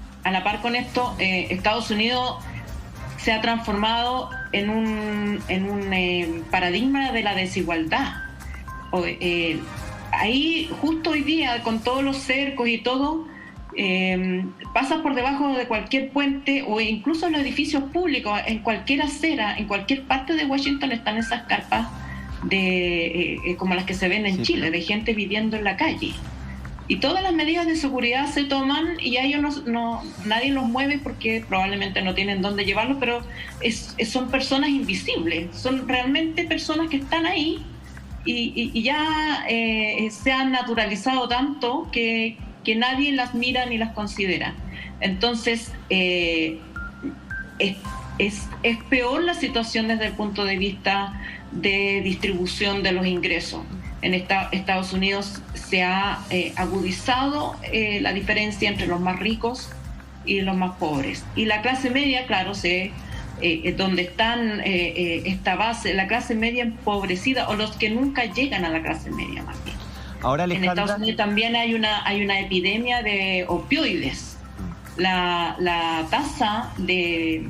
Estados Unidos se ha transformado en un paradigma de la desigualdad. Ahí, justo hoy día, con todos los cercos y todo, pasas por debajo de cualquier puente o incluso en los edificios públicos, en cualquier acera, en cualquier parte de Washington están esas carpas como las que se ven en Chile, de gente viviendo en la calle. Y todas las medidas de seguridad se toman y a ellos nadie los mueve porque probablemente no tienen dónde llevarlos, pero son personas invisibles, son realmente personas que están ahí y ya se han naturalizado tanto que nadie las mira ni las considera. Entonces, es peor la situación desde el punto de vista de distribución de los ingresos. En Estados Unidos se ha agudizado la diferencia entre los más ricos y los más pobres. Y la clase media, claro, donde están esta base, la clase media empobrecida, o los que nunca llegan a la clase media más bien. Ahora, en Alejandra, Estados Unidos también hay una epidemia de opioides. La tasa de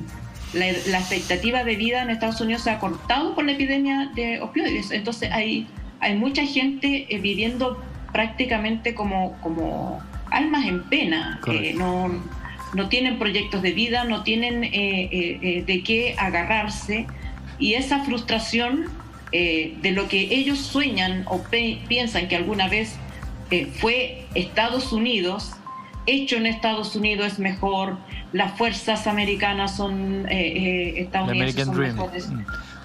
la expectativa de vida en Estados Unidos se ha cortado por la epidemia de opioides. Entonces hay mucha gente viviendo prácticamente como almas en pena. No tienen proyectos de vida, no tienen de qué agarrarse, y esa frustración de lo que ellos sueñan o piensan que alguna vez fue Estados Unidos, hecho en Estados Unidos es mejor, las fuerzas americanas son estadounidenses, son mejores.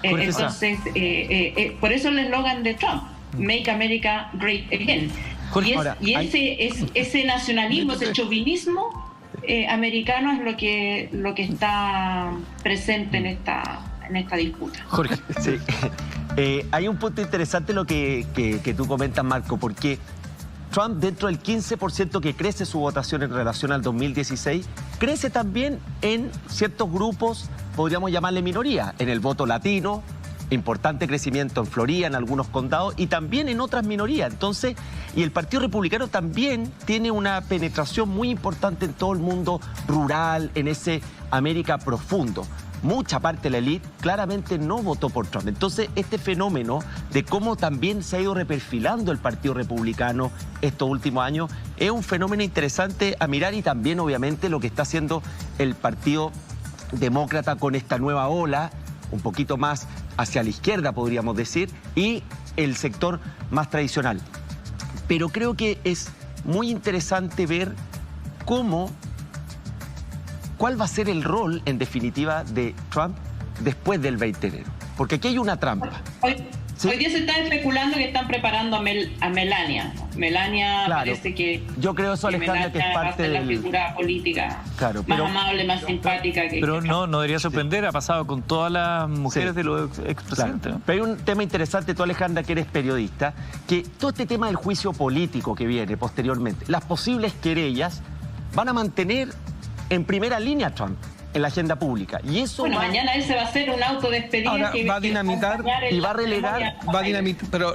Entonces, por eso el eslogan de Trump, Make America Great Again. Y ese nacionalismo, ese chauvinismo americano es lo que está presente en esta disputa. Jorge. Sí. Hay un punto interesante lo que tú comentas, Marco, porque Trump, dentro del 15% que crece su votación en relación al 2016, crece también en ciertos grupos, podríamos llamarle minoría, en el voto latino, importante crecimiento en Florida, en algunos condados, y también en otras minorías. Entonces, y el Partido Republicano también tiene una penetración muy importante en todo el mundo rural, en ese América profundo. Mucha parte de la élite claramente no votó por Trump. Entonces, este fenómeno de cómo también se ha ido reperfilando el Partido Republicano estos últimos años es un fenómeno interesante a mirar, y también, obviamente, lo que está haciendo el Partido Demócrata con esta nueva ola, un poquito más hacia la izquierda, podríamos decir, y el sector más tradicional. Pero creo que es muy interesante ver cuál va a ser el rol, en definitiva, de Trump después del 20 de enero. Porque aquí hay una trampa. Hoy día se está especulando que están preparando a Melania. Melania, claro, parece que... Yo creo eso, Alejandra, que es parte de la figura política, claro, más amable, más simpática. Pero no debería sorprender, ha pasado con todas las mujeres de los expresidentes. Claro. Pero hay un tema interesante, tú, Alejandra, que eres periodista, que todo este tema del juicio político que viene posteriormente, las posibles querellas van a mantener en primera línea a Trump en la agenda pública. Y eso mañana él se va a hacer un autodespedida. Ahora, va a dinamitar y va a relegar. Va a dinamitar, pero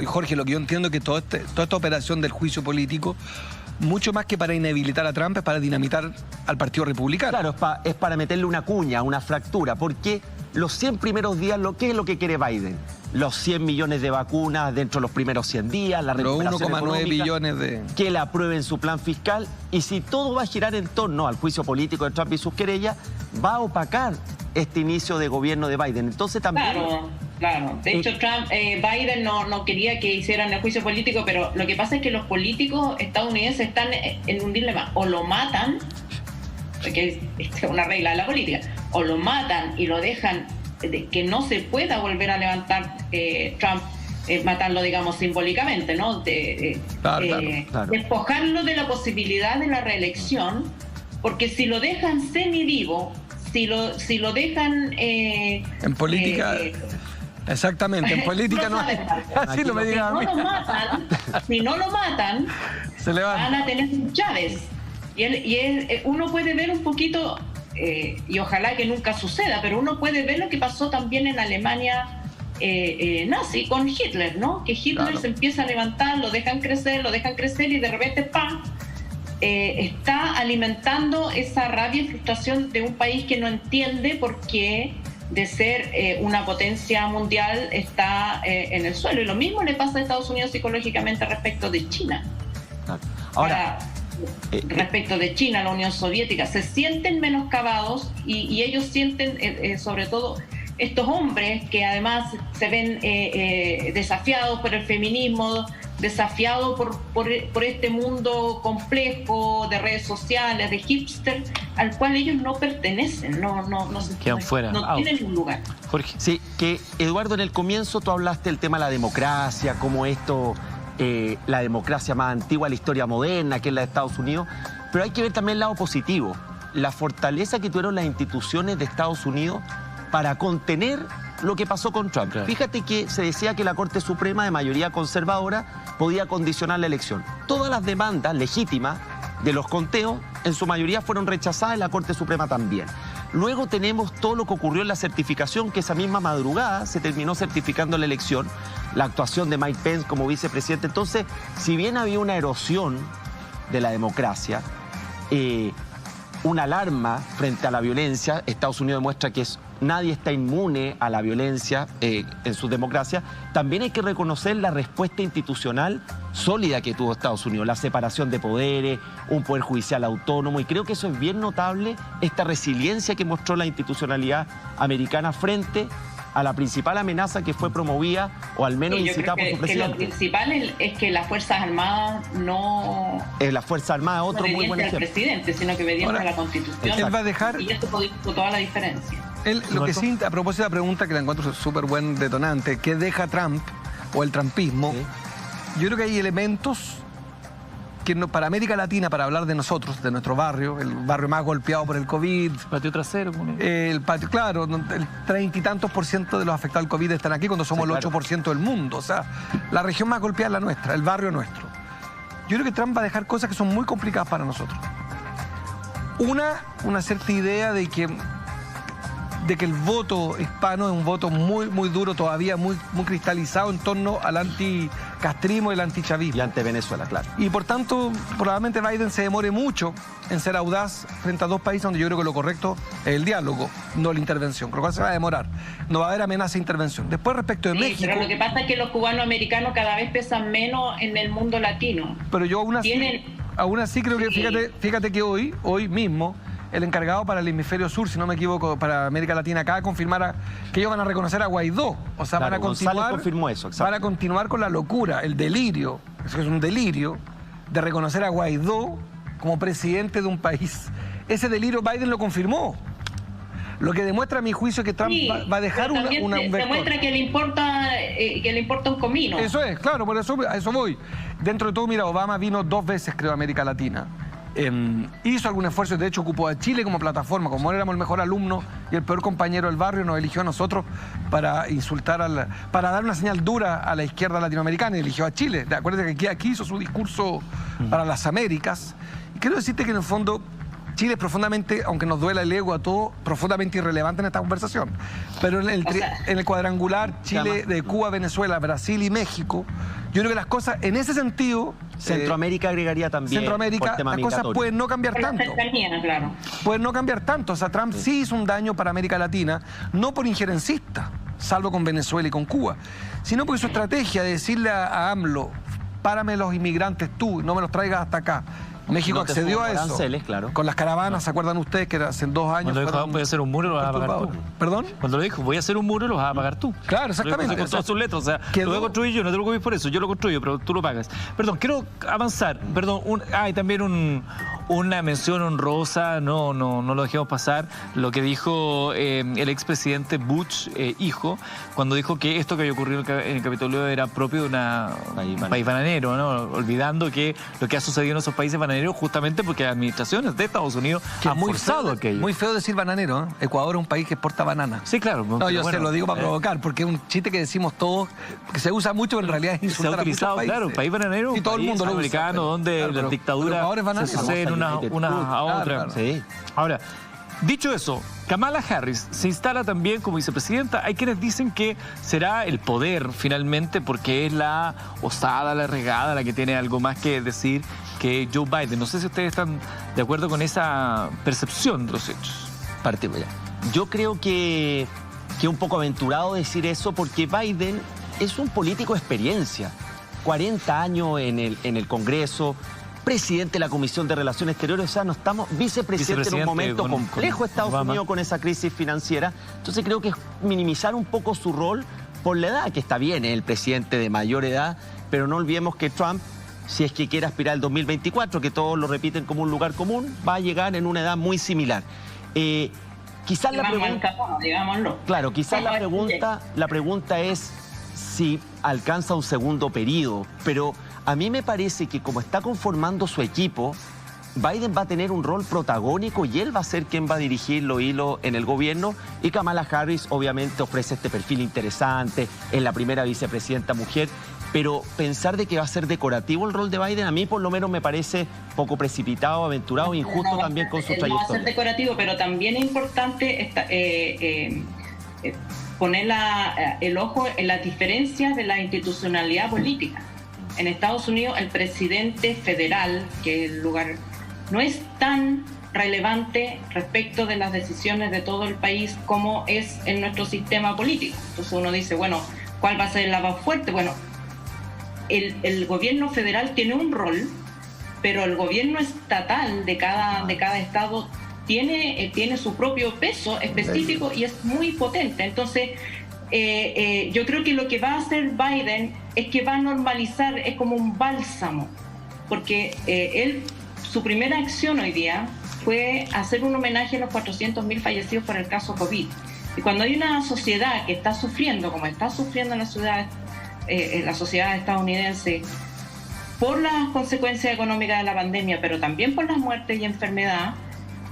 Jorge, lo que yo entiendo es que toda esta operación del juicio político, mucho más que para inhabilitar a Trump, es para dinamitar al Partido Republicano. Claro, es para meterle una cuña, una fractura, porque los 100 primeros días, ¿qué es lo que quiere Biden? Los 100 millones de vacunas dentro de los primeros 100 días, la recuperación los 1,9 billones de... que le aprueben su plan fiscal, y si todo va a girar en torno al juicio político de Trump y sus querellas, va a opacar este inicio de gobierno de Biden. Entonces también... Claro. De hecho, Biden no quería que hicieran el juicio político, pero lo que pasa es que los políticos estadounidenses están en un dilema: o lo matan, porque es una regla de la política, o lo matan y lo dejan que no se pueda volver a levantar Trump, matarlo, digamos, simbólicamente, ¿no? Claro. Despojarlo de la posibilidad de la reelección, porque si lo dejan semivivo, si lo dejan... en política... exactamente, en política no hay... Así no me digan a mí. Si no lo matan, se van a tener Chávez. Uno puede ver un poquito... y ojalá que nunca suceda, pero uno puede ver lo que pasó también en Alemania nazi con Hitler, ¿no? Que Hitler se empieza a levantar, lo dejan crecer y de repente ¡pam! Está alimentando esa rabia y frustración de un país que no entiende por qué de ser una potencia mundial está en el suelo. Y lo mismo le pasa a Estados Unidos psicológicamente respecto de China. Ahora, respecto de China, la Unión Soviética, se sienten menoscabados y ellos sienten, sobre todo estos hombres que además se ven desafiados por el feminismo, desafiados por este mundo complejo de redes sociales, de hipster, al cual ellos no pertenecen, no quedan fuera, no tienen un lugar. Jorge. Sí, que Eduardo, en el comienzo tú hablaste del tema de la democracia, como esto... la democracia más antigua, la historia moderna, que es la de Estados Unidos, pero hay que ver también el lado positivo, la fortaleza que tuvieron las instituciones de Estados Unidos para contener lo que pasó con Trump. Claro. Fíjate que se decía que la Corte Suprema, de mayoría conservadora, podía condicionar la elección. Todas las demandas legítimas de los conteos, en su mayoría fueron rechazadas, en la Corte Suprema también. Luego tenemos todo lo que ocurrió en la certificación, que esa misma madrugada se terminó certificando la elección, la actuación de Mike Pence como vicepresidente. Entonces, si bien había una erosión de la democracia, una alarma frente a la violencia, Estados Unidos demuestra que nadie está inmune a la violencia en su democracia, también hay que reconocer la respuesta institucional sólida que tuvo Estados Unidos, la separación de poderes, un poder judicial autónomo, y creo que eso es bien notable, esta resiliencia que mostró la institucionalidad americana frente a la principal amenaza que fue promovida o al menos incitada por su presidente. Lo principal es que las Fuerzas Armadas no... las Fuerzas Armadas, otro muy buen ejemplo. al presidente, sino que obediente a la Constitución. Él va a dejar... Y esto hizo toda la diferencia. Lo que sí, a propósito de la pregunta que la encuentro súper buen detonante, ¿qué deja Trump o el trumpismo? Sí. Yo creo que hay elementos que para América Latina, para hablar de nosotros, de nuestro barrio, el barrio más golpeado por el COVID. Patio trasero. El patio, claro, el 30 y tantos % de los afectados al COVID están aquí cuando somos el 8% del mundo. O sea, la región más golpeada es la nuestra, el barrio nuestro. Yo creo que Trump va a dejar cosas que son muy complicadas para nosotros. Una cierta idea de que el voto hispano es un voto muy, muy duro, todavía muy, muy cristalizado en torno al anticastrismo y el antichavismo. Y ante Venezuela, claro. Y por tanto, probablemente Biden se demore mucho en ser audaz frente a dos países donde yo creo que lo correcto es el diálogo, no la intervención, con lo cual se va a demorar. No va a haber amenaza de intervención. Después, respecto de México... Pero lo que pasa es que los cubanos-americanos cada vez pesan menos en el mundo latino. Pero yo aún así creo que, fíjate que hoy mismo, el encargado para el hemisferio sur, si no me equivoco, para América Latina, acaba de confirmar que ellos van a reconocer a Guaidó. O sea, claro, van a continuar con la locura, el delirio, eso es un delirio, de reconocer a Guaidó como presidente de un país. Ese delirio Biden lo confirmó. Lo que demuestra a mi juicio que Trump va a dejar un vector. Demuestra que le importa un comino. Eso es, claro, por eso, a eso voy. Dentro de todo, mira, Obama vino 2 veces, creo, a América Latina. Hizo algún esfuerzo, de hecho ocupó a Chile como plataforma, como éramos el mejor alumno y el peor compañero del barrio, nos eligió a nosotros para insultar, para dar una señal dura a la izquierda latinoamericana y eligió a Chile. Acuérdate que aquí hizo su discurso para las Américas. Y quiero decirte que en el fondo Chile es profundamente, aunque nos duela el ego a todos, profundamente irrelevante en esta conversación. Pero en el cuadrangular Chile, de Cuba, Venezuela, Brasil y México, yo creo que las cosas, en ese sentido... Centroamérica agregaría también. Centroamérica, las cosas pueden no cambiar tanto. Claro. Pueden no cambiar tanto. O sea, Trump sí hizo un daño para América Latina, no por injerencista, salvo con Venezuela y con Cuba, sino porque su estrategia de decirle a AMLO, párame los inmigrantes tú, no me los traigas hasta acá. México accedió a eso. Aranceles, claro. Con las caravanas, ¿se acuerdan ustedes que hace 2 años? Cuando dijo, voy a hacer un muro, lo vas a pagar tú. ¿Perdón? Cuando lo dijo, voy a hacer un muro, lo vas a pagar tú. Claro, exactamente. Con todas sus letras, o sea, lo voy a construir yo, no te preocupes por eso, yo lo construyo, pero tú lo pagas. Perdón, quiero avanzar. Perdón, hay también una mención honrosa, no lo dejemos pasar, lo que dijo el expresidente Bush, hijo, cuando dijo que esto que había ocurrido en el Capitolio era propio de un país bananero, ¿no? Olvidando que lo que ha sucedido en esos países bananeros justamente porque las administraciones de Estados Unidos han forzado aquello. Muy feo decir bananero, ¿eh? Ecuador es un país que exporta banana. Sí, claro. No, yo se lo digo para provocar, porque es un chiste que decimos todos, que se usa mucho, pero en realidad es insultar a muchos países. Claro, país bananero, y todo el mundo lo usa, americano, donde la dictadura se suceden unas a otras. Claro. Sí. Ahora, dicho eso, Kamala Harris se instala también como vicepresidenta. Hay quienes dicen que será el poder finalmente porque es la osada, la regada, la que tiene algo más que decir que Joe Biden. No sé si ustedes están de acuerdo con esa percepción de los hechos. Partimos ya. Yo creo que es un poco aventurado decir eso porque Biden es un político de experiencia. 40 años en el Congreso, presidente de la Comisión de Relaciones Exteriores, o sea, no estamos vicepresidente en un momento complejo de Estados Unidos con esa crisis financiera. Entonces creo que es minimizar un poco su rol por la edad, que está bien, es el presidente de mayor edad, pero no olvidemos que Trump, si es que quiere aspirar al 2024, que todos lo repiten como un lugar común, va a llegar en una edad muy similar. Quizás la pregunta... digámoslo. Claro, quizás la pregunta es si alcanza un segundo periodo, pero a mí me parece que como está conformando su equipo, Biden va a tener un rol protagónico y él va a ser quien va a dirigir los hilos en el gobierno, y Kamala Harris obviamente ofrece este perfil interesante, es la primera vicepresidenta mujer Pero pensar de que va a ser decorativo el rol de Biden, a mí por lo menos me parece poco precipitado, aventurado e injusto también con su trayectoria. No va a ser decorativo, pero también es importante poner el ojo en las diferencias de la institucionalidad política. En Estados Unidos el presidente federal, que es el lugar, no es tan relevante respecto de las decisiones de todo el país como es en nuestro sistema político. Entonces uno dice, bueno, ¿cuál va a ser la más fuerte? Bueno, el gobierno federal tiene un rol, pero el gobierno estatal de cada estado tiene su propio peso específico y es muy potente. Entonces, yo creo que lo que va a hacer Biden es que va a normalizar, es como un bálsamo, porque su primera acción hoy día fue hacer un homenaje a los 400.000 fallecidos por el caso COVID. Y cuando hay una sociedad que está sufriendo, como está sufriendo la sociedad estadounidense, por las consecuencias económicas de la pandemia, pero también por las muertes y enfermedad,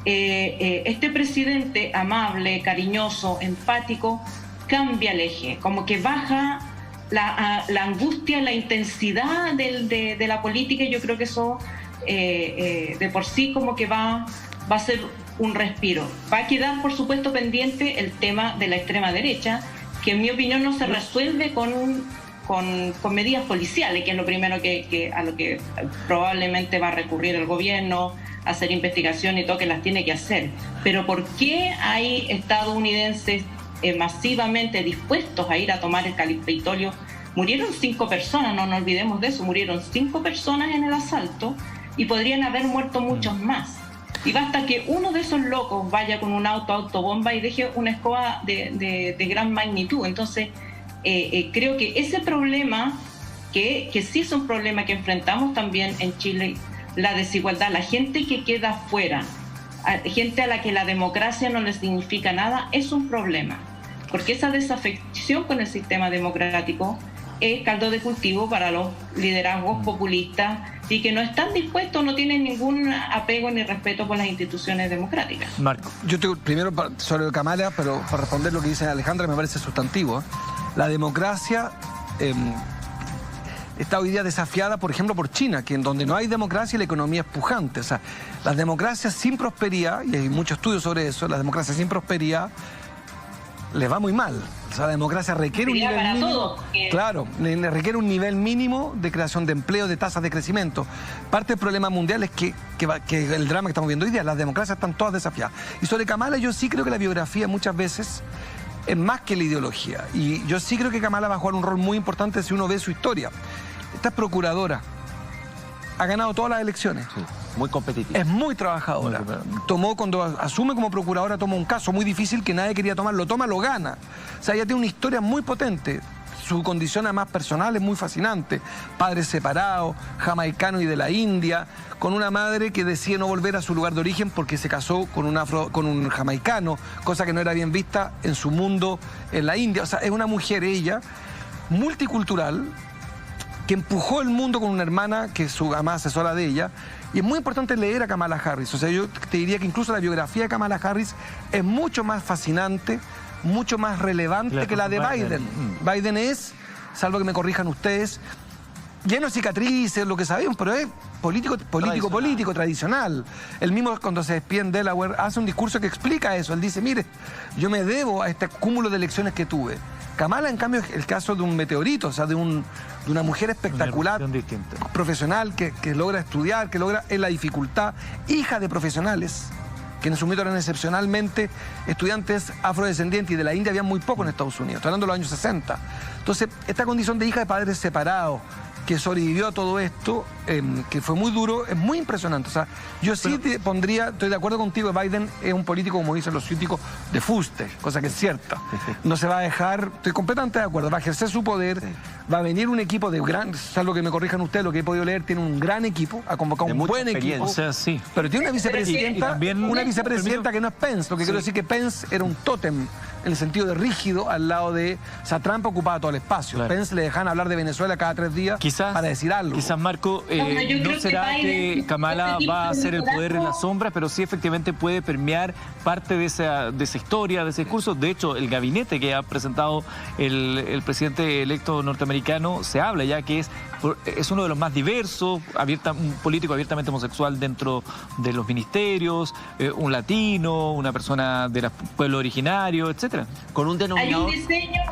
este presidente amable, cariñoso, empático, cambia el eje, como que baja la angustia, la intensidad de la política, y yo creo que eso de por sí como que va a ser un respiro. Va a quedar, por supuesto, pendiente el tema de la extrema derecha, que en mi opinión no se resuelve con medidas policiales, que es lo primero a lo que probablemente va a recurrir el gobierno, a hacer investigación y todo, que las tiene que hacer. Pero ¿por qué hay estadounidenses masivamente dispuestos a ir a tomar el Capitolio? Murieron 5 personas, no nos olvidemos de eso, murieron 5 personas en el asalto y podrían haber muerto muchos más. Y basta que uno de esos locos vaya con un autobomba y deje una escoba de gran magnitud. Entonces, creo que ese problema, que sí es un problema que enfrentamos también en Chile, la desigualdad, la gente que queda afuera, gente a la que la democracia no le significa nada, es un problema. Porque esa desafección con el sistema democrático es caldo de cultivo para los liderazgos populistas y que no están dispuestos, no tienen ningún apego ni respeto por las instituciones democráticas. Marco. Yo tengo primero sobre Kamala, pero para responder lo que dice Alejandra me parece sustantivo. La democracia está hoy día desafiada, por ejemplo, por China, que en donde no hay democracia la economía es pujante. O sea, las democracias sin prosperidad, y hay muchos estudios sobre eso, las democracias sin prosperidad les va muy mal. O sea, la democracia requiere un nivel mínimo. Todos, claro, requiere un nivel mínimo de creación de empleo, de tasas de crecimiento. Parte del problema mundial es que el drama que estamos viendo hoy día, las democracias están todas desafiadas. Y sobre Kamala, yo sí creo que la biografía muchas veces es más que la ideología. Y yo sí creo que Kamala va a jugar un rol muy importante si uno ve su historia. Esta es procuradora. Ha ganado todas las elecciones. Sí, muy competitiva. Es muy trabajadora. Cuando asume como procuradora, toma un caso muy difícil que nadie quería tomar. Lo toma, lo gana. O sea, ella tiene una historia muy potente. Su condición además personal es muy fascinante. Padre separado, jamaicano y de la India, con una madre que decide no volver a su lugar de origen porque se casó con un jamaicano, cosa que no era bien vista en su mundo en la India. O sea, es una mujer, ella, multicultural, que empujó el mundo con una hermana que es su mamá asesora de ella. Y es muy importante leer a Kamala Harris. O sea, yo te diría que incluso la biografía de Kamala Harris es mucho más fascinante, mucho más relevante que la de Biden. Biden es, salvo que me corrijan ustedes, lleno de cicatrices, lo que sabemos, pero es político tradicional. Él mismo, cuando se despide en Delaware, hace un discurso que explica eso. Él dice, mire, yo me debo a este cúmulo de elecciones que tuve. Kamala, en cambio, es el caso de un meteorito, o sea, de una mujer espectacular, profesional, que logra estudiar, que logra en la dificultad, hija de profesionales, que en su momento eran excepcionalmente estudiantes afrodescendientes, y de la India había muy poco en Estados Unidos, estoy hablando de los años 60. Entonces, esta condición de hija de padres separados, que sobrevivió a todo esto, que fue muy duro, es muy impresionante. O sea, yo sí te pondría, estoy de acuerdo contigo, Biden es un político, como dicen los críticos, de fuste, cosa que es cierta. No se va a dejar, estoy completamente de acuerdo, va a ejercer su poder, va a venir un equipo de gran, salvo que me corrijan ustedes, lo que he podido leer, tiene un gran equipo, ha convocado un buen equipo. O sea, sí. Pero tiene una vicepresidenta, que no es Pence, lo que quiero decir que Pence era un tótem, en el sentido de rígido, al lado de... O sea, Trump ocupaba todo el espacio. Claro. Pence le dejan hablar de Venezuela cada 3 días para decir algo. Quizás, Marco, Bueno, yo no creo será Biden, que Kamala va a hacer el poder en la liderazgo, sombra, pero sí efectivamente puede permear parte de esa historia, de ese discurso. De hecho, el gabinete que ha presentado el presidente electo norteamericano, se habla ya que es uno de los más diversos, un político abiertamente homosexual dentro de los ministerios, un latino, una persona del pueblo originario, etcétera. Con un denominador...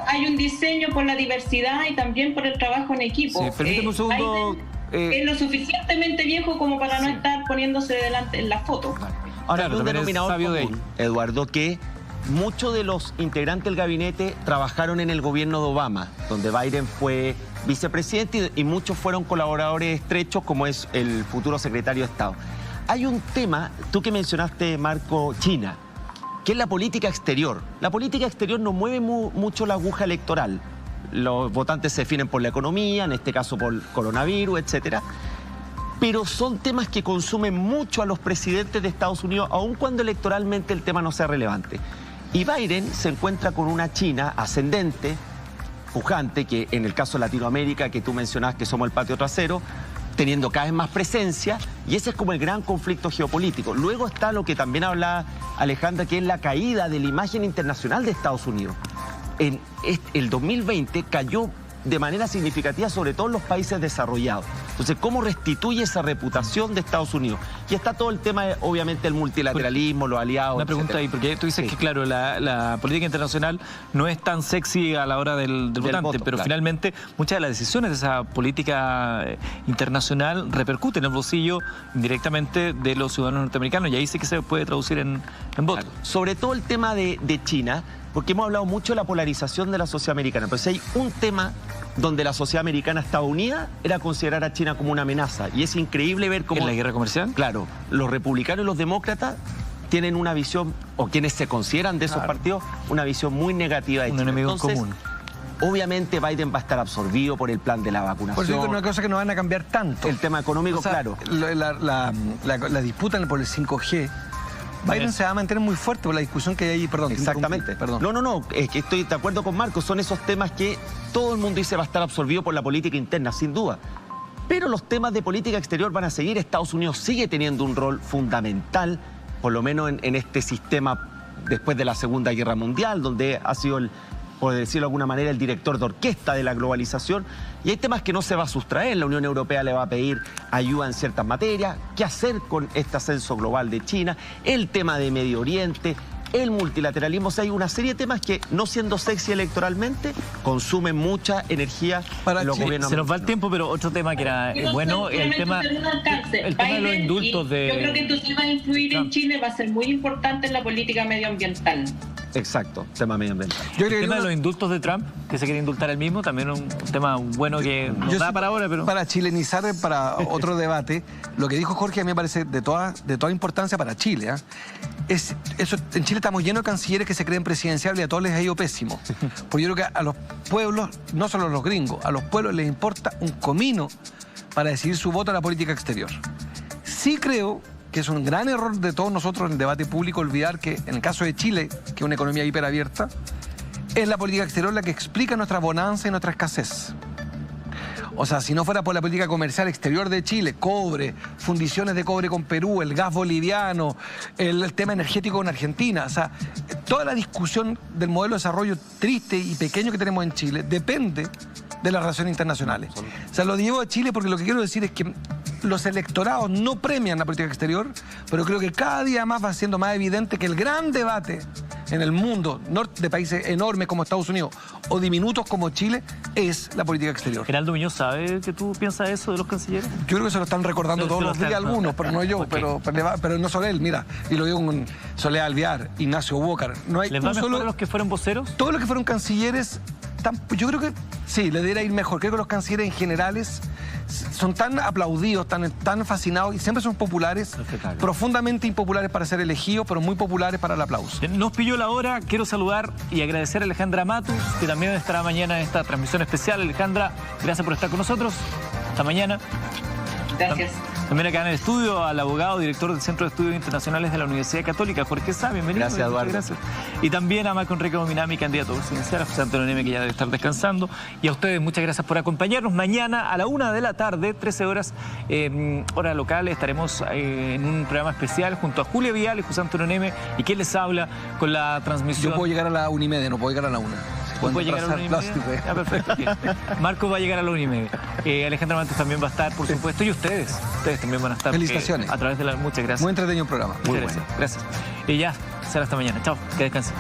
Hay un diseño por la diversidad y también por el trabajo en equipo. Sí, permíteme un segundo. Biden es lo suficientemente viejo como para no estar poniéndose delante en la foto. Ahora, Claro, un también es denominador sabio de común, Eduardo, que muchos de los integrantes del gabinete trabajaron en el gobierno de Obama, donde Biden fue vicepresidente y muchos fueron colaboradores estrechos, como es el futuro secretario de Estado. Hay un tema, tú que mencionaste, Marco, China, que es la política exterior. La política exterior no mueve mucho la aguja electoral. Los votantes se definen por la economía, en este caso por el coronavirus, etcétera. Pero son temas que consumen mucho a los presidentes de Estados Unidos, aun cuando electoralmente el tema no sea relevante. Y Biden se encuentra con una China ascendente, pujante, que en el caso de Latinoamérica, que tú mencionabas que somos el patio trasero, teniendo cada vez más presencia, y ese es como el gran conflicto geopolítico. Luego está lo que también hablaba Alejandra, que es la caída de la imagen internacional de Estados Unidos. En el 2020 cayó de manera significativa, sobre todo en los países desarrollados. Entonces, ¿cómo restituye esa reputación de Estados Unidos? Y está todo el tema, obviamente, el multilateralismo, los aliados, Una pregunta ahí, porque tú dices que, claro, la política internacional no es tan sexy a la hora del votante, voto, pero claro. finalmente muchas de las decisiones de esa política internacional repercuten en el bolsillo indirectamente de los ciudadanos norteamericanos, y ahí sí que se puede traducir en voto. Claro. Sobre todo el tema de China, porque hemos hablado mucho de la polarización de la sociedad americana, pero si hay un tema donde la sociedad americana estaba unida, era considerar a China como una amenaza. Y es increíble ver cómo... ¿En la guerra comercial? Claro, los republicanos y los demócratas tienen una visión, o quienes se consideran de esos partidos, una visión muy negativa de Un China. enemigo Entonces, común. obviamente Biden va a estar absorbido por el plan de la vacunación. Por eso digo, una cosa que no van a cambiar tanto. El tema económico, O sea, claro. La disputa por el 5G, Biden se va a mantener muy fuerte por la discusión que hay ahí. Perdón, te Exactamente. interrumpí, perdón. No, es que estoy de acuerdo con Marco. Son esos temas que todo el mundo dice va a estar absorbido por la política interna, sin duda. Pero los temas de política exterior van a seguir. Estados Unidos sigue teniendo un rol fundamental, por lo menos en este sistema después de la Segunda Guerra Mundial, donde ha sido, por decirlo de alguna manera, el director de orquesta de la globalización. Y hay temas que no se va a sustraer. La Unión Europea le va a pedir ayuda en ciertas materias. ¿Qué hacer con este ascenso global de China? El tema de Medio Oriente, el multilateralismo. O sea, hay una serie de temas que, no siendo sexy electoralmente, consumen mucha energía Para los Chile. gobiernos. Se nos va el tiempo, pero otro tema que era bueno, el tema de los indultos de... Yo creo que esto sí va a influir en Chile, va a ser muy importante en la política medioambiental. Exacto, tema medioambiental. Yo El creo que tema de uno- los indultos de Trump, que se quiere indultar él mismo, también un tema bueno que nos Yo da sí, para ahora, pero... Para chilenizar, para otro debate, lo que dijo Jorge a mí me parece de toda importancia para Chile. ¿Ah? En Chile estamos llenos de cancilleres que se creen presidenciables y a todos les ha ido pésimo. Porque yo creo que a los pueblos, no solo a los gringos, a los pueblos les importa un comino para decidir su voto a la política exterior. Sí creo que es un gran error de todos nosotros en el debate público olvidar que en el caso de Chile, que es una economía hiperabierta, es la política exterior la que explica nuestra bonanza y nuestra escasez. O sea, si no fuera por la política comercial exterior de Chile, cobre, fundiciones de cobre con Perú, el gas boliviano, el tema energético con Argentina, o sea, toda la discusión del modelo de desarrollo triste y pequeño que tenemos en Chile depende de las relaciones internacionales. O sea, lo llevo a Chile porque lo que quiero decir es que los electorados no premian la política exterior, pero creo que cada día más va siendo más evidente que el gran debate en el mundo de países enormes como Estados Unidos o diminutos como Chile es la política exterior. Geraldo Muñoz, ¿sabe que tú piensas eso de los cancilleres? Yo creo que se lo están recordando Se todos lo los días están- algunos, pero no yo, Ok. pero no solo él, mira, y lo digo con Soledad Alvear, Ignacio Bócar, no hay ¿Les va un mejor solo... a los que fueron voceros? Todos los que fueron cancilleres, yo creo que sí, le debería ir mejor. Creo que los cancilleres en generales son tan aplaudidos, tan fascinados y siempre son populares, Respetable. profundamente impopulares para ser elegidos, pero muy populares para el aplauso. Nos pilló la hora, quiero saludar y agradecer a Alejandra Matus, que también estará mañana en esta transmisión especial. Alejandra, gracias por estar con nosotros. Hasta mañana. Gracias. También acá en el estudio al abogado, director del Centro de Estudios Internacionales de la Universidad Católica, Jorge Sá, bienvenido. Gracias, Eduardo. Gracias. Y también a Marco Enrique Dominami, candidato presidencial, a José Antonio Neme, que ya debe estar descansando. Y a ustedes, muchas gracias por acompañarnos. Mañana a la 1 de la tarde, 13 horas, hora local, estaremos en un programa especial junto a Julia Vial y José Antonio Neme. ¿Y quién les habla con la transmisión? Yo puedo llegar a la 1:30, no puedo llegar a la 1. ¿Puede llegar a la 1:30? Ah, perfecto. Okay. Marco va a llegar a la 1:30. Alejandra Mantes también va a estar, por supuesto, y ustedes también van a estar. Felicitaciones. A través de la... Muchas gracias. Muy entretenido el programa. Muchas gracias. Gracias. Y ya, será hasta mañana. Chao, que descansen.